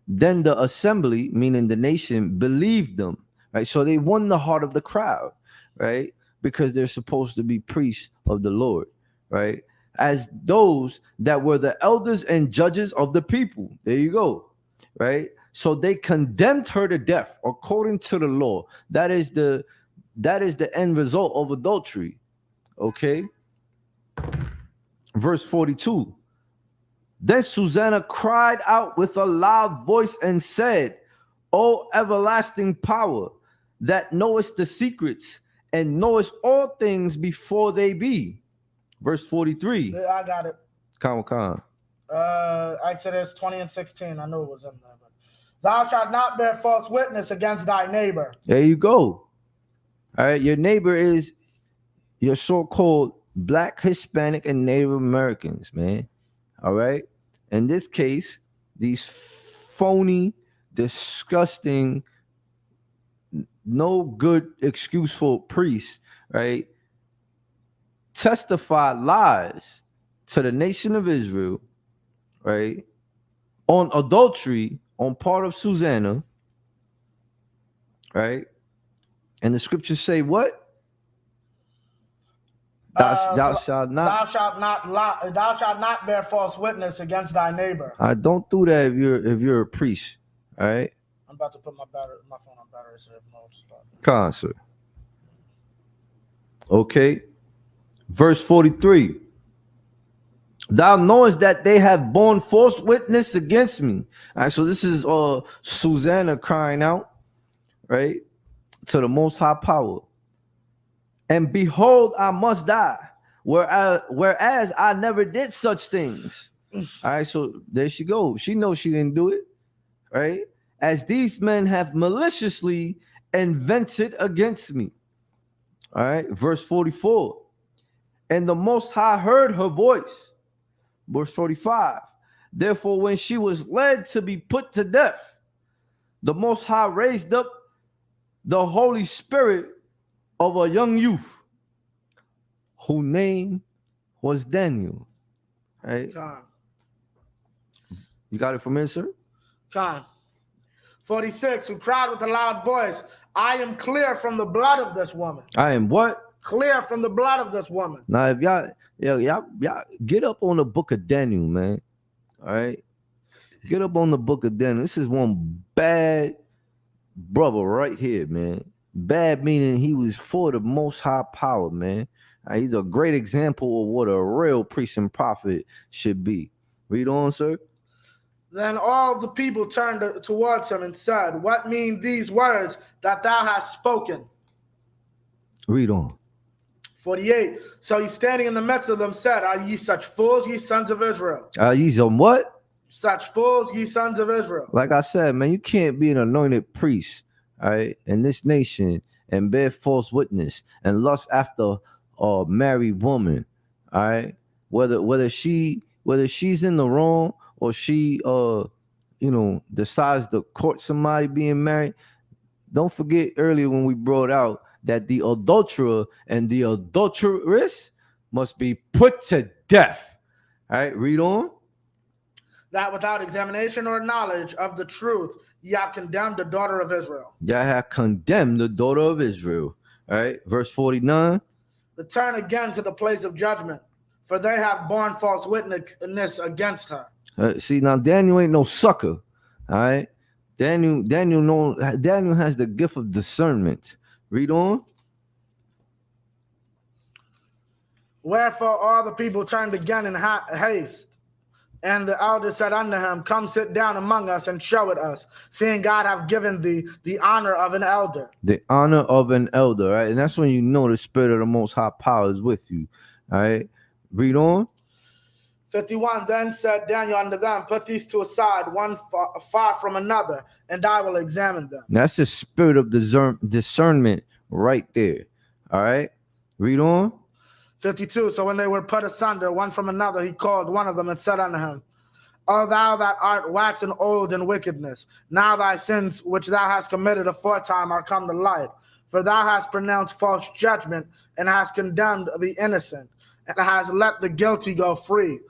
Then the assembly, meaning the nation, believed them, right? So they won the heart of the crowd, right? Because they're supposed to be priests of the Lord, right? as those that were the elders and judges of the people. There you go. Right? So they condemned her to death according to the law. That is the end result of adultery. Okay. Verse 42. Then Susanna cried out with a loud voice and said, O everlasting power, that knowest the secrets and knowest all things before they be. Verse 43. I got it. Come. Exodus 20 and 16. I knew it was in there. But thou shalt not bear false witness against thy neighbor. There you go. All right. Your neighbor is your so-called Black, Hispanic, and Native Americans, man. All right. In this case, these phony, disgusting, no good excuseful priests, right, testify lies to the nation of Israel, right, on adultery on part of Susanna, right? And the scriptures say what? Thou shalt not bear false witness against thy neighbor. I don't do that if you're a priest, all right? I'm about to put my phone on battery save mode. Concert. Okay. Verse 43. Thou knowest that they have borne false witness against me. All right, so this is Susanna crying out, right, to the Most High Power. And behold, I must die, whereas I never did such things. All right, so there she goes. She knows she didn't do it, right? As these men have maliciously invented against me. All right, verse 44. And the Most High heard her voice. Verse 45. Therefore, when she was led to be put to death, the Most High raised up the Holy Spirit of a young youth whose name was Daniel. Right? Con. You got it from here, sir? Con. 46, who cried with a loud voice, I am clear from the blood of this woman. I am what? Clear from the blood of this woman. Now, if y'all get up on the book of Daniel, man. All right? Get up on the book of Daniel. This is one bad brother right here, man. Bad meaning he was for the Most High Power, man. He's a great example of what a real priest and prophet should be. Read on, sir. Then all the people turned towards him and said, what mean these words that thou hast spoken? Read on. 48. So he standing in the midst of them said, are ye such fools, ye sons of Israel? Ye some what? Such fools, ye sons of Israel. Like I said, man, you can't be an anointed priest, all right, in this nation and bear false witness and lust after a married woman, all right? Whether she's in the wrong or she decides to court somebody being married. Don't forget earlier when we brought out that the adulterer and the adulteress must be put to death. All right, read on. That without examination or knowledge of the truth, ye have condemned the daughter of Israel. Y'all have condemned the daughter of Israel. All right, verse 49. Return again to the place of judgment, for they have borne false witness against her. See, now Daniel ain't no sucker. All right, Daniel has the gift of discernment. Read on. Wherefore all the people turned again in haste. And the elder said unto him, come sit down among us and show it us, seeing God have given thee the honor of an elder. The honor of an elder, right? And that's when you know the spirit of the Most High Power is with you. All right. Read on. 51. Then said Daniel unto them, put these two aside, one far from another, and I will examine them. That's the spirit of discernment right there. All right. Read on. 52. So when they were put asunder one from another, he called one of them and said unto him, O thou that art waxen old in wickedness, now thy sins which thou hast committed aforetime are come to light. For thou hast pronounced false judgment, and hast condemned the innocent, and hast let the guilty go free.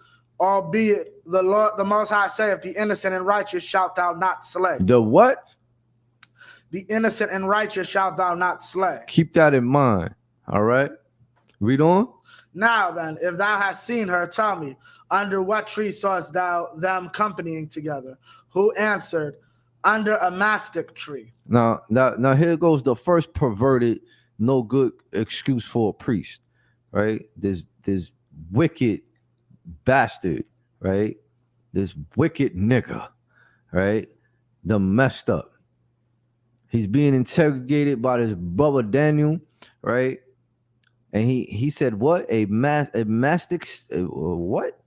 Albeit the Lord, the Most High saith, the innocent and righteous shalt thou not slay. The what? The innocent and righteous shalt thou not slay. Keep that in mind. All right. Read on. Now then, if thou hast seen her, tell me, under what tree sawest thou them companying together? Who answered, under a mastic tree. Now here goes the first perverted, no good excuse for a priest, right? This wicked bastard, right? This wicked nigga, right? The messed up. He's being interrogated by this brother Daniel, right? And he said, what? A mastic what?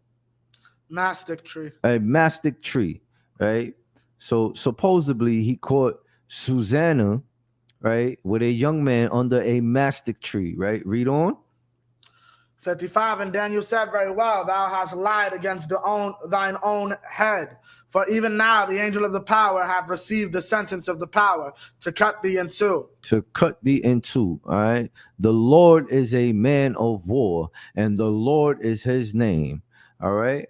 Mastic tree. A mastic tree, right? So supposedly he caught Susanna, right, with a young man under a mastic tree, right? Read on. 55, and Daniel said, very well, thou hast lied against thine own head. For even now the angel of the power have received the sentence of the power to cut thee in two. To cut thee in two, all right? The Lord is a man of war, and the Lord is his name, all right?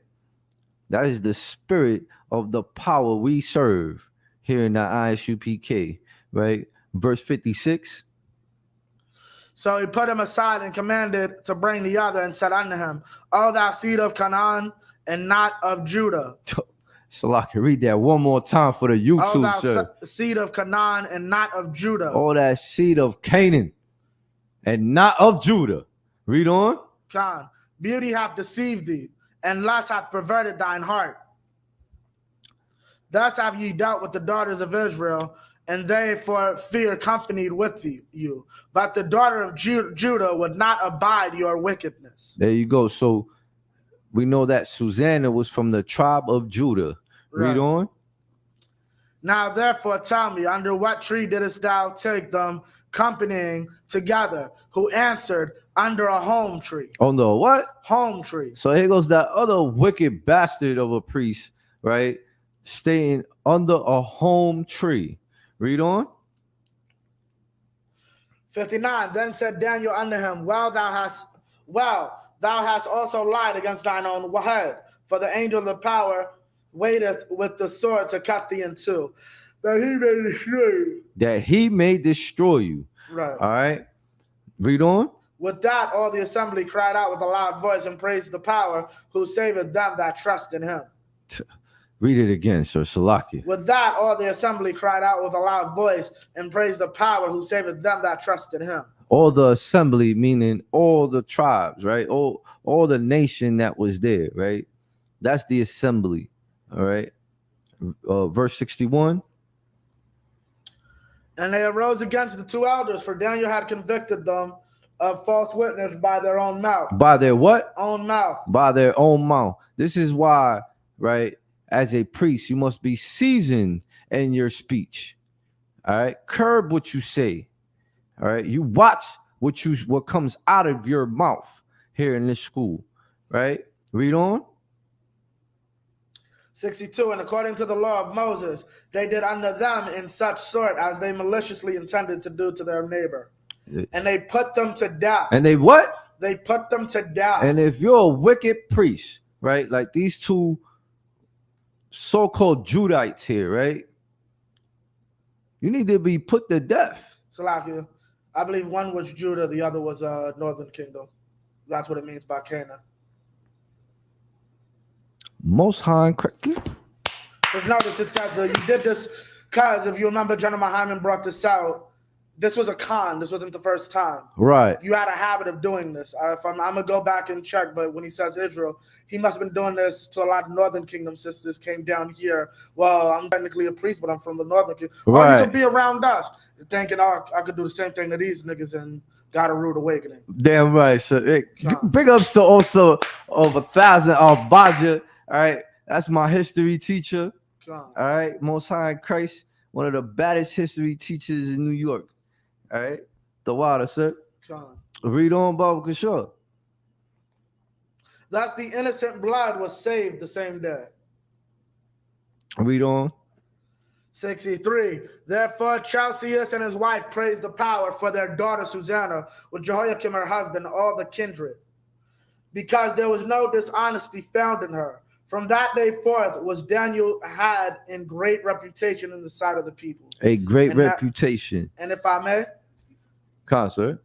That is the spirit of the power we serve here in the I.S.U.P.K, right? Verse 56. So he put him aside and commanded to bring the other and said unto him, O thou seed of Canaan and not of Judah. So I can read that one more time for the YouTube, O thou sir. seed of Canaan and not of Judah. Oh, that seed of Canaan and not of Judah. Read on. Con, beauty hath deceived thee, and lust hath perverted thine heart. Thus have ye dealt with the daughters of Israel, and they for fear companied with you. But the daughter of Judah would not abide your wickedness. There you go. So we know that Susanna was from the tribe of Judah. Read Right. on. Now therefore tell me, under what tree didst thou take them companying together? Who answered, under a home tree. On the what? Home tree. So here goes that other wicked bastard of a priest, right? Staying under a home tree. Read on. 59. Then said Daniel unto him, Well, thou hast also lied against thine own head, for the angel of the power waiteth with the sword to cut thee in two, that he may destroy you. That he may destroy you. Right. All right. Read on. With that, all the assembly cried out with a loud voice and praised the power who saveth them that trust in him. Read it again, sir. Salaki. With that, all the assembly cried out with a loud voice and praised the power who saveth them that trust in him. All the assembly, meaning all the tribes, right? All the nation that was there, right? That's the assembly. All right. Verse 61. And they arose against the two elders, for Daniel had convicted them of false witness by their own mouth. By their what? Own mouth. By their own mouth. This is why, right? As a priest, you must be seasoned in your speech. All right. Curb what you say. All right. You watch what comes out of your mouth here in this school. Right. Read on. 62. And according to the law of Moses, they did unto them in such sort as they maliciously intended to do to their neighbor. And they put them to death. And they what? They put them to death. And if you're a wicked priest, right, like these two so-called Judites here, right, you need to be put to death. Salakia, I believe one was Judah, the other was Northern Kingdom. That's what it means by Canaan. Most High. Because notice it says you did this because if you remember, General Hyman brought this out. This was a con. This wasn't the first time. Right. You had a habit of doing this. I'm going to go back and check, but when he says Israel, he must have been doing this to a lot of Northern Kingdom sisters came down here. Well, I'm technically a priest, but I'm from the Northern Kingdom. Right. Or you could be around us. You're thinking, oh, I could do the same thing to these niggas and got a rude awakening. Damn right. So big ups to also of 1,000 Baja. All right. That's my history teacher. All right. Most High Christ, one of the baddest history teachers in New York. All right, the water, sir. Read on, Baba Kishore. Thus the innocent blood was saved the same day. Read on. 63. Therefore Chelseus and his wife praised the power for their daughter Susanna, with Jehoiakim her husband, all the kindred, because there was no dishonesty found in her. From that day forth was Daniel had in great reputation in the sight of the people. A great reputation. And if I may, concert.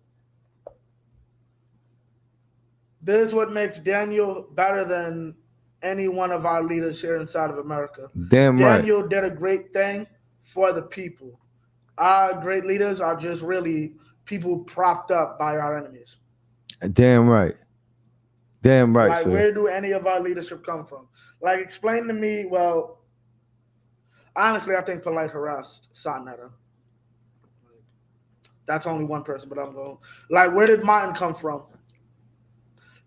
This is what makes Daniel better than any one of our leaders here inside of America. Damn right. Daniel did a great thing for the people. Our great leaders are just really people propped up by our enemies. Damn right. Damn right, Like, sir. where do any of our leadership come from? Like, explain to me. Well, honestly, I think Polite harassed Sonetta. That's only one person, but I'm going. Like, where did Martin come from?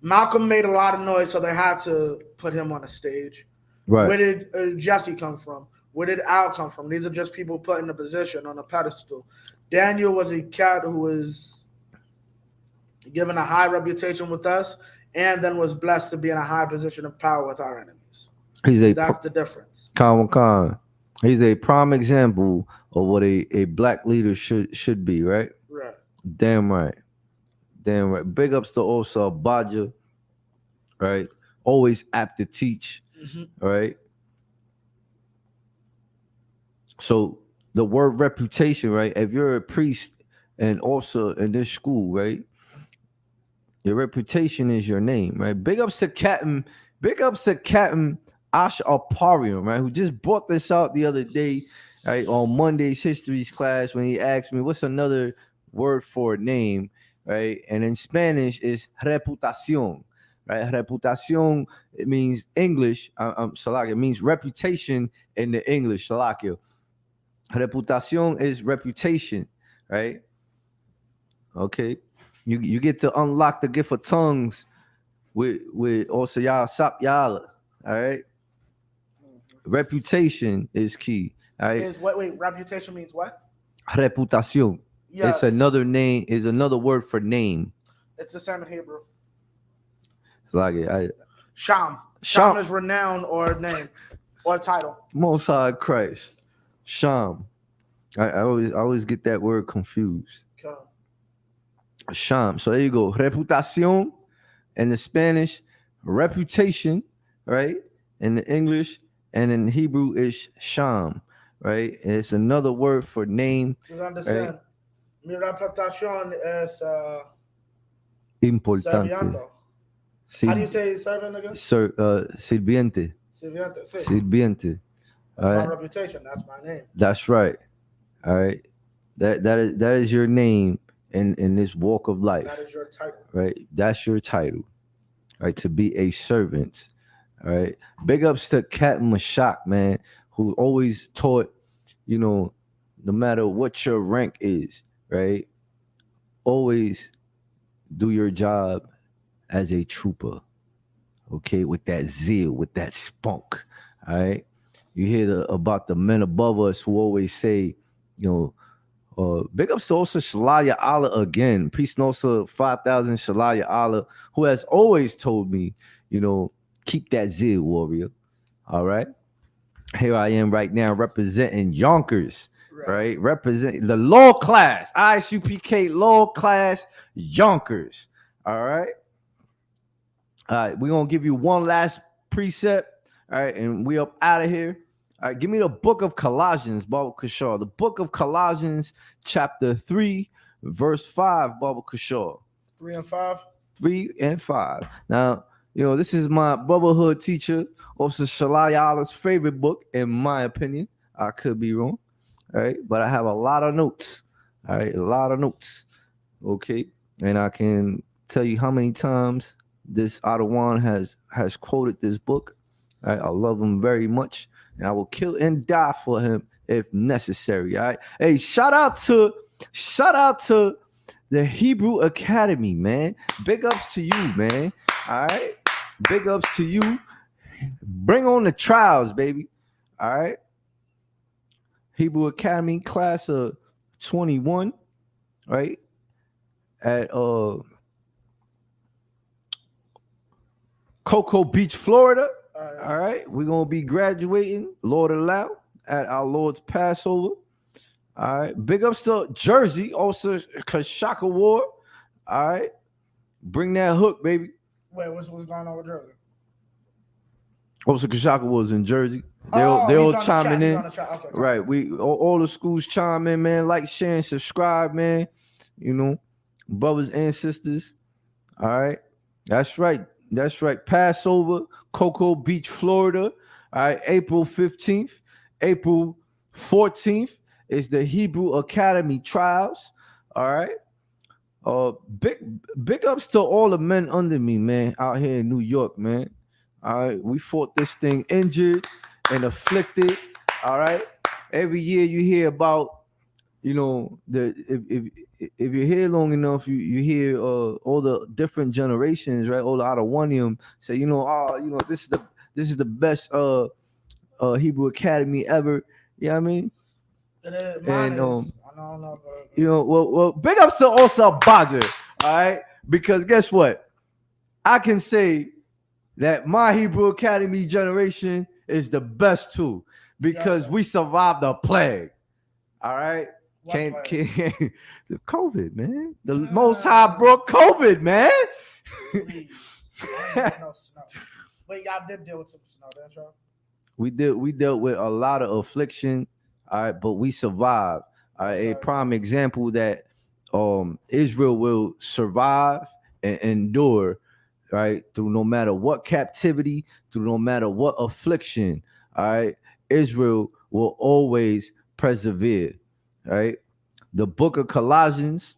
Malcolm made a lot of noise, so they had to put him on a stage. Right. Where did Jesse come from? Where did Al come from? These are just people put in a position on a pedestal. Daniel was a cat who was given a high reputation with us, and then was blessed to be in a high position of power with our enemies. That's the difference. Khan. He's a prime example of what a black leader should be, right? Right. Damn right. Damn right. Big ups to also Baja, right? Always apt to teach, right? So the word reputation, right? If you're a priest and also in this school, right? Your reputation is your name, right? Big ups to Captain Ash Aparium, right? Who just brought this out the other day, right? On Monday's histories class when he asked me, what's another word for a name, right? And in Spanish is reputación, right? Reputación, it means English, Salakia, it means reputation in the English, Salakia. Reputación is reputation, right? Okay. You get to unlock the gift of tongues with also I.S.U.P.K, all right? Reputation is key. All right. Wait, reputation means what? Reputación. Yeah. It's another name, is another word for name. It's the same in Hebrew. It's like it. Sham. Sham is renown or name or title. Most High Christ. Sham. I always get that word confused. Okay. Sham. So there you go. Reputación in the Spanish, reputation, right? In the English, and in Hebrew is sham, right? It's another word for name. Just understand. Right? Mi reputación es importante. How do you say servant again? Sirviente. Sirviente. That's my reputation. That's my name. That's right. All right. That is your name in this walk of life. That is your title. Right. That's your title. Right. To be a servant. All right. Big ups to Captain Mashak, man, who always taught, no matter what your rank is, right? Always do your job as a trooper. Okay, with that zeal, with that spunk. All right. You hear about the men above us who always say, big ups to also Shalaya Allah again. Peace and also 5,000 Shalaya Allah, who has always told me, keep that zeal, warrior. All right. Here I am right now representing Yonkers, right? Representing the law class, I.S.U.P.K law class, Yonkers. All right. All right. We're going to give you one last precept. All right. And we up out of here. All right, give me the book of Colossians, Baba Kishore. The book of Colossians, chapter 3, verse 5, Baba Kishore. 3 and 5? 3 and 5. Now, this is my brotherhood teacher, also Shalai Allah's favorite book, in my opinion. I could be wrong. All right, but I have a lot of notes. All right, a lot of notes. Okay, and I can tell you how many times this Adawan has quoted this book. All right, I love him very much. And I will kill and die for him if necessary. All right. Hey, shout out to the Hebrew Academy, man. Big ups to you, man. All right. Big ups to you. Bring on the trials, baby. All right. Hebrew Academy class of 21, right? At Cocoa Beach, Florida. All right, we're gonna be graduating, Lord allow, at our Lord's Passover. All right, big ups to Jersey, also Kashaka War. All right, bring that hook, baby. Wait, what's going on with Jersey? Also, Kashaka was in Jersey. They all chiming in. Okay. Right, we all the schools chime in, man. Like, share, and subscribe, man. Brothers and sisters. All right. That's right. That's right. Passover, Cocoa Beach, Florida. All right, April 15th. April 14th is the Hebrew Academy trials. All right. Big ups to all the men under me, man, out here in New York, man. All right. We fought this thing injured and afflicted. All right. Every year you hear about, if you're here long enough, you hear all the different generations, right? All out of one of them say, this is the best Hebrew Academy ever. You know what I mean? Mine And is. I don't know. well, big ups to also Badger, all right? Because guess what? I can say that my Hebrew Academy generation is the best too, because we survived the plague. All right. Can't the COVID, man. The Most High brought COVID, man. Please. No snow. But y'all did deal with some snow, didn't y'all? We dealt with a lot of affliction, all right, but we survived. All right, a prime example that Israel will survive and endure, right, through no matter what captivity, through no matter what affliction. All right, Israel will always persevere. Right, the book of Colossians,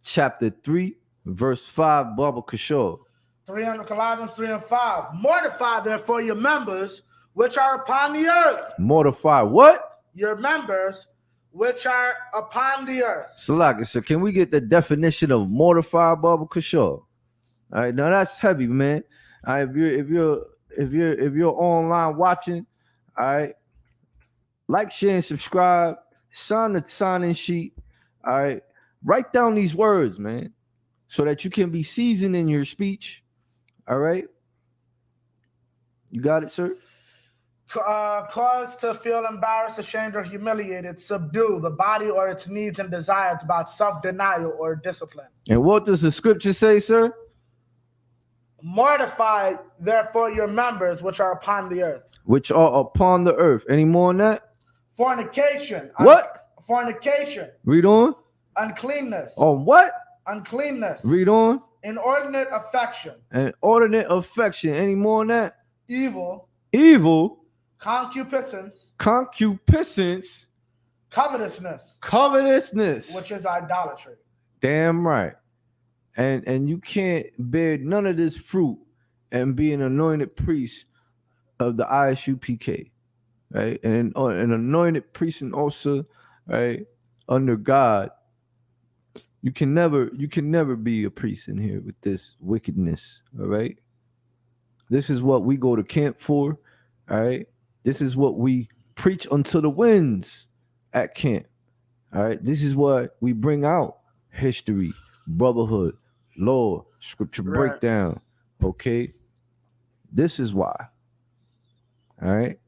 chapter 3, verse 5, Baba Kishore. 300 Colossians 3 and 5. Mortify therefore your members which are upon the earth. Mortify what? Your members which are upon the earth. Salaka, so can we get the definition of mortify, Baba Kishore? All right, now that's heavy, man. All right, if you're online watching, all right, like, share, and subscribe. Sign the sign-in sheet. All right, write down these words, man, so that you can be seasoned in your speech. All right, you got it, sir. Cause to feel embarrassed, ashamed, or humiliated. Subdue the body or its needs and desires about self-denial or discipline. And what does the scripture say, sir? Mortify therefore your members which are upon the earth. Which are upon the earth. Any more on that? Fornication. What? Fornication. Read on. Uncleanness. On what? Uncleanness. Read on. Inordinate affection. Inordinate affection. Any more on that? Evil. Evil. Concupiscence. Concupiscence. Covetousness. Covetousness. Which is idolatry. Damn right. And you can't bear none of this fruit and be an anointed priest of the I.S.U.P.K, right? And an anointed priest and also, right, under God. You can never be a priest in here with this wickedness, all right? This is what we go to camp for, all right? This is what we preach unto the winds at camp, all right? This is what we bring out: history, brotherhood, law, scripture breakdown, okay? This is why, all right?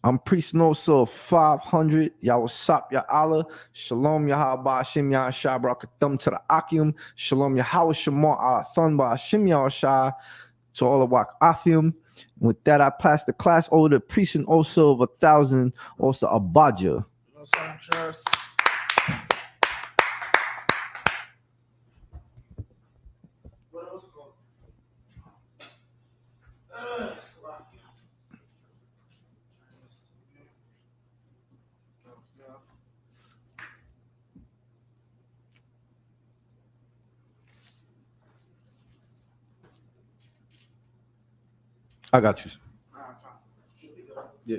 I'm priest also 500. Y.A.H.U.P.K, Ya Allah. Shalom Yahaba Hashem Yahshua Barakatum to the Akim. Shalom Yahweh Shema Alathon Ba Hashem Yahshua to all of Wak Athim. With that, I pass the class over to priest and also of 1,000, also Abadja. I got you. Yeah.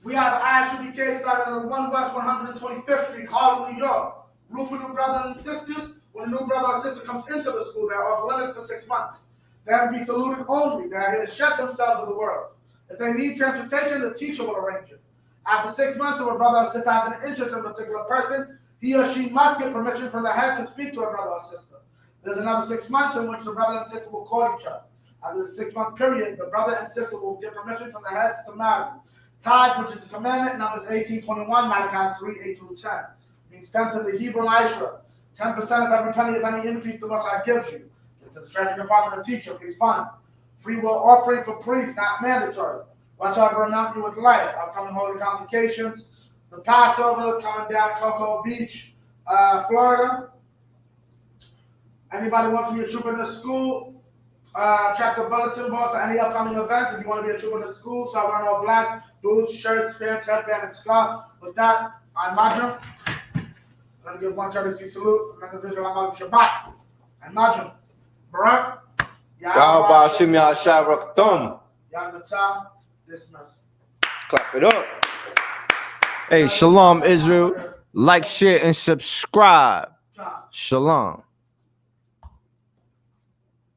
We have the I.S.U.P.K started on 1 West 125th Street, Harlem, New York. Room for new brothers and sisters. When a new brother or sister comes into the school, they are off limits for 6 months. They have to be saluted only. They are here to shut themselves to the world. If they need transportation, the teacher will arrange it. After 6 months, if a brother or sister has an interest in a particular person, he or she must get permission from the head to speak to a brother or sister. There's another 6 months in which the brother and sister will call each other. After the 6-month period, the brother and sister will get permission from the heads to marry. Tithe, which is the commandment, Numbers 18:21, Malachi 3:8-10. Means 10 to the Hebrew Israel. 10% of every penny of any increase the Most High gives you. Give to the Treasury Department of Teacher, please fund. Free will offering for priests, not mandatory. Whatsoever amount you would like. Upcoming holy convocations. The Passover coming down Cocoa Beach, Florida. Anybody want to be a trooper in the school? Check the bulletin board for any upcoming events. If you want to be a trooper in the school, so I wear all black, boots, shirts, pants, headband, and scarf. With that, I imagine. I'm going to give one courtesy salute. I'm going to visual Shabbat. I imagine. Barak. Yahweh Shem Yahshua Yagata. Dismiss. Clap it up. Hey, Shalom, Israel. Like, share, and subscribe. Shalom.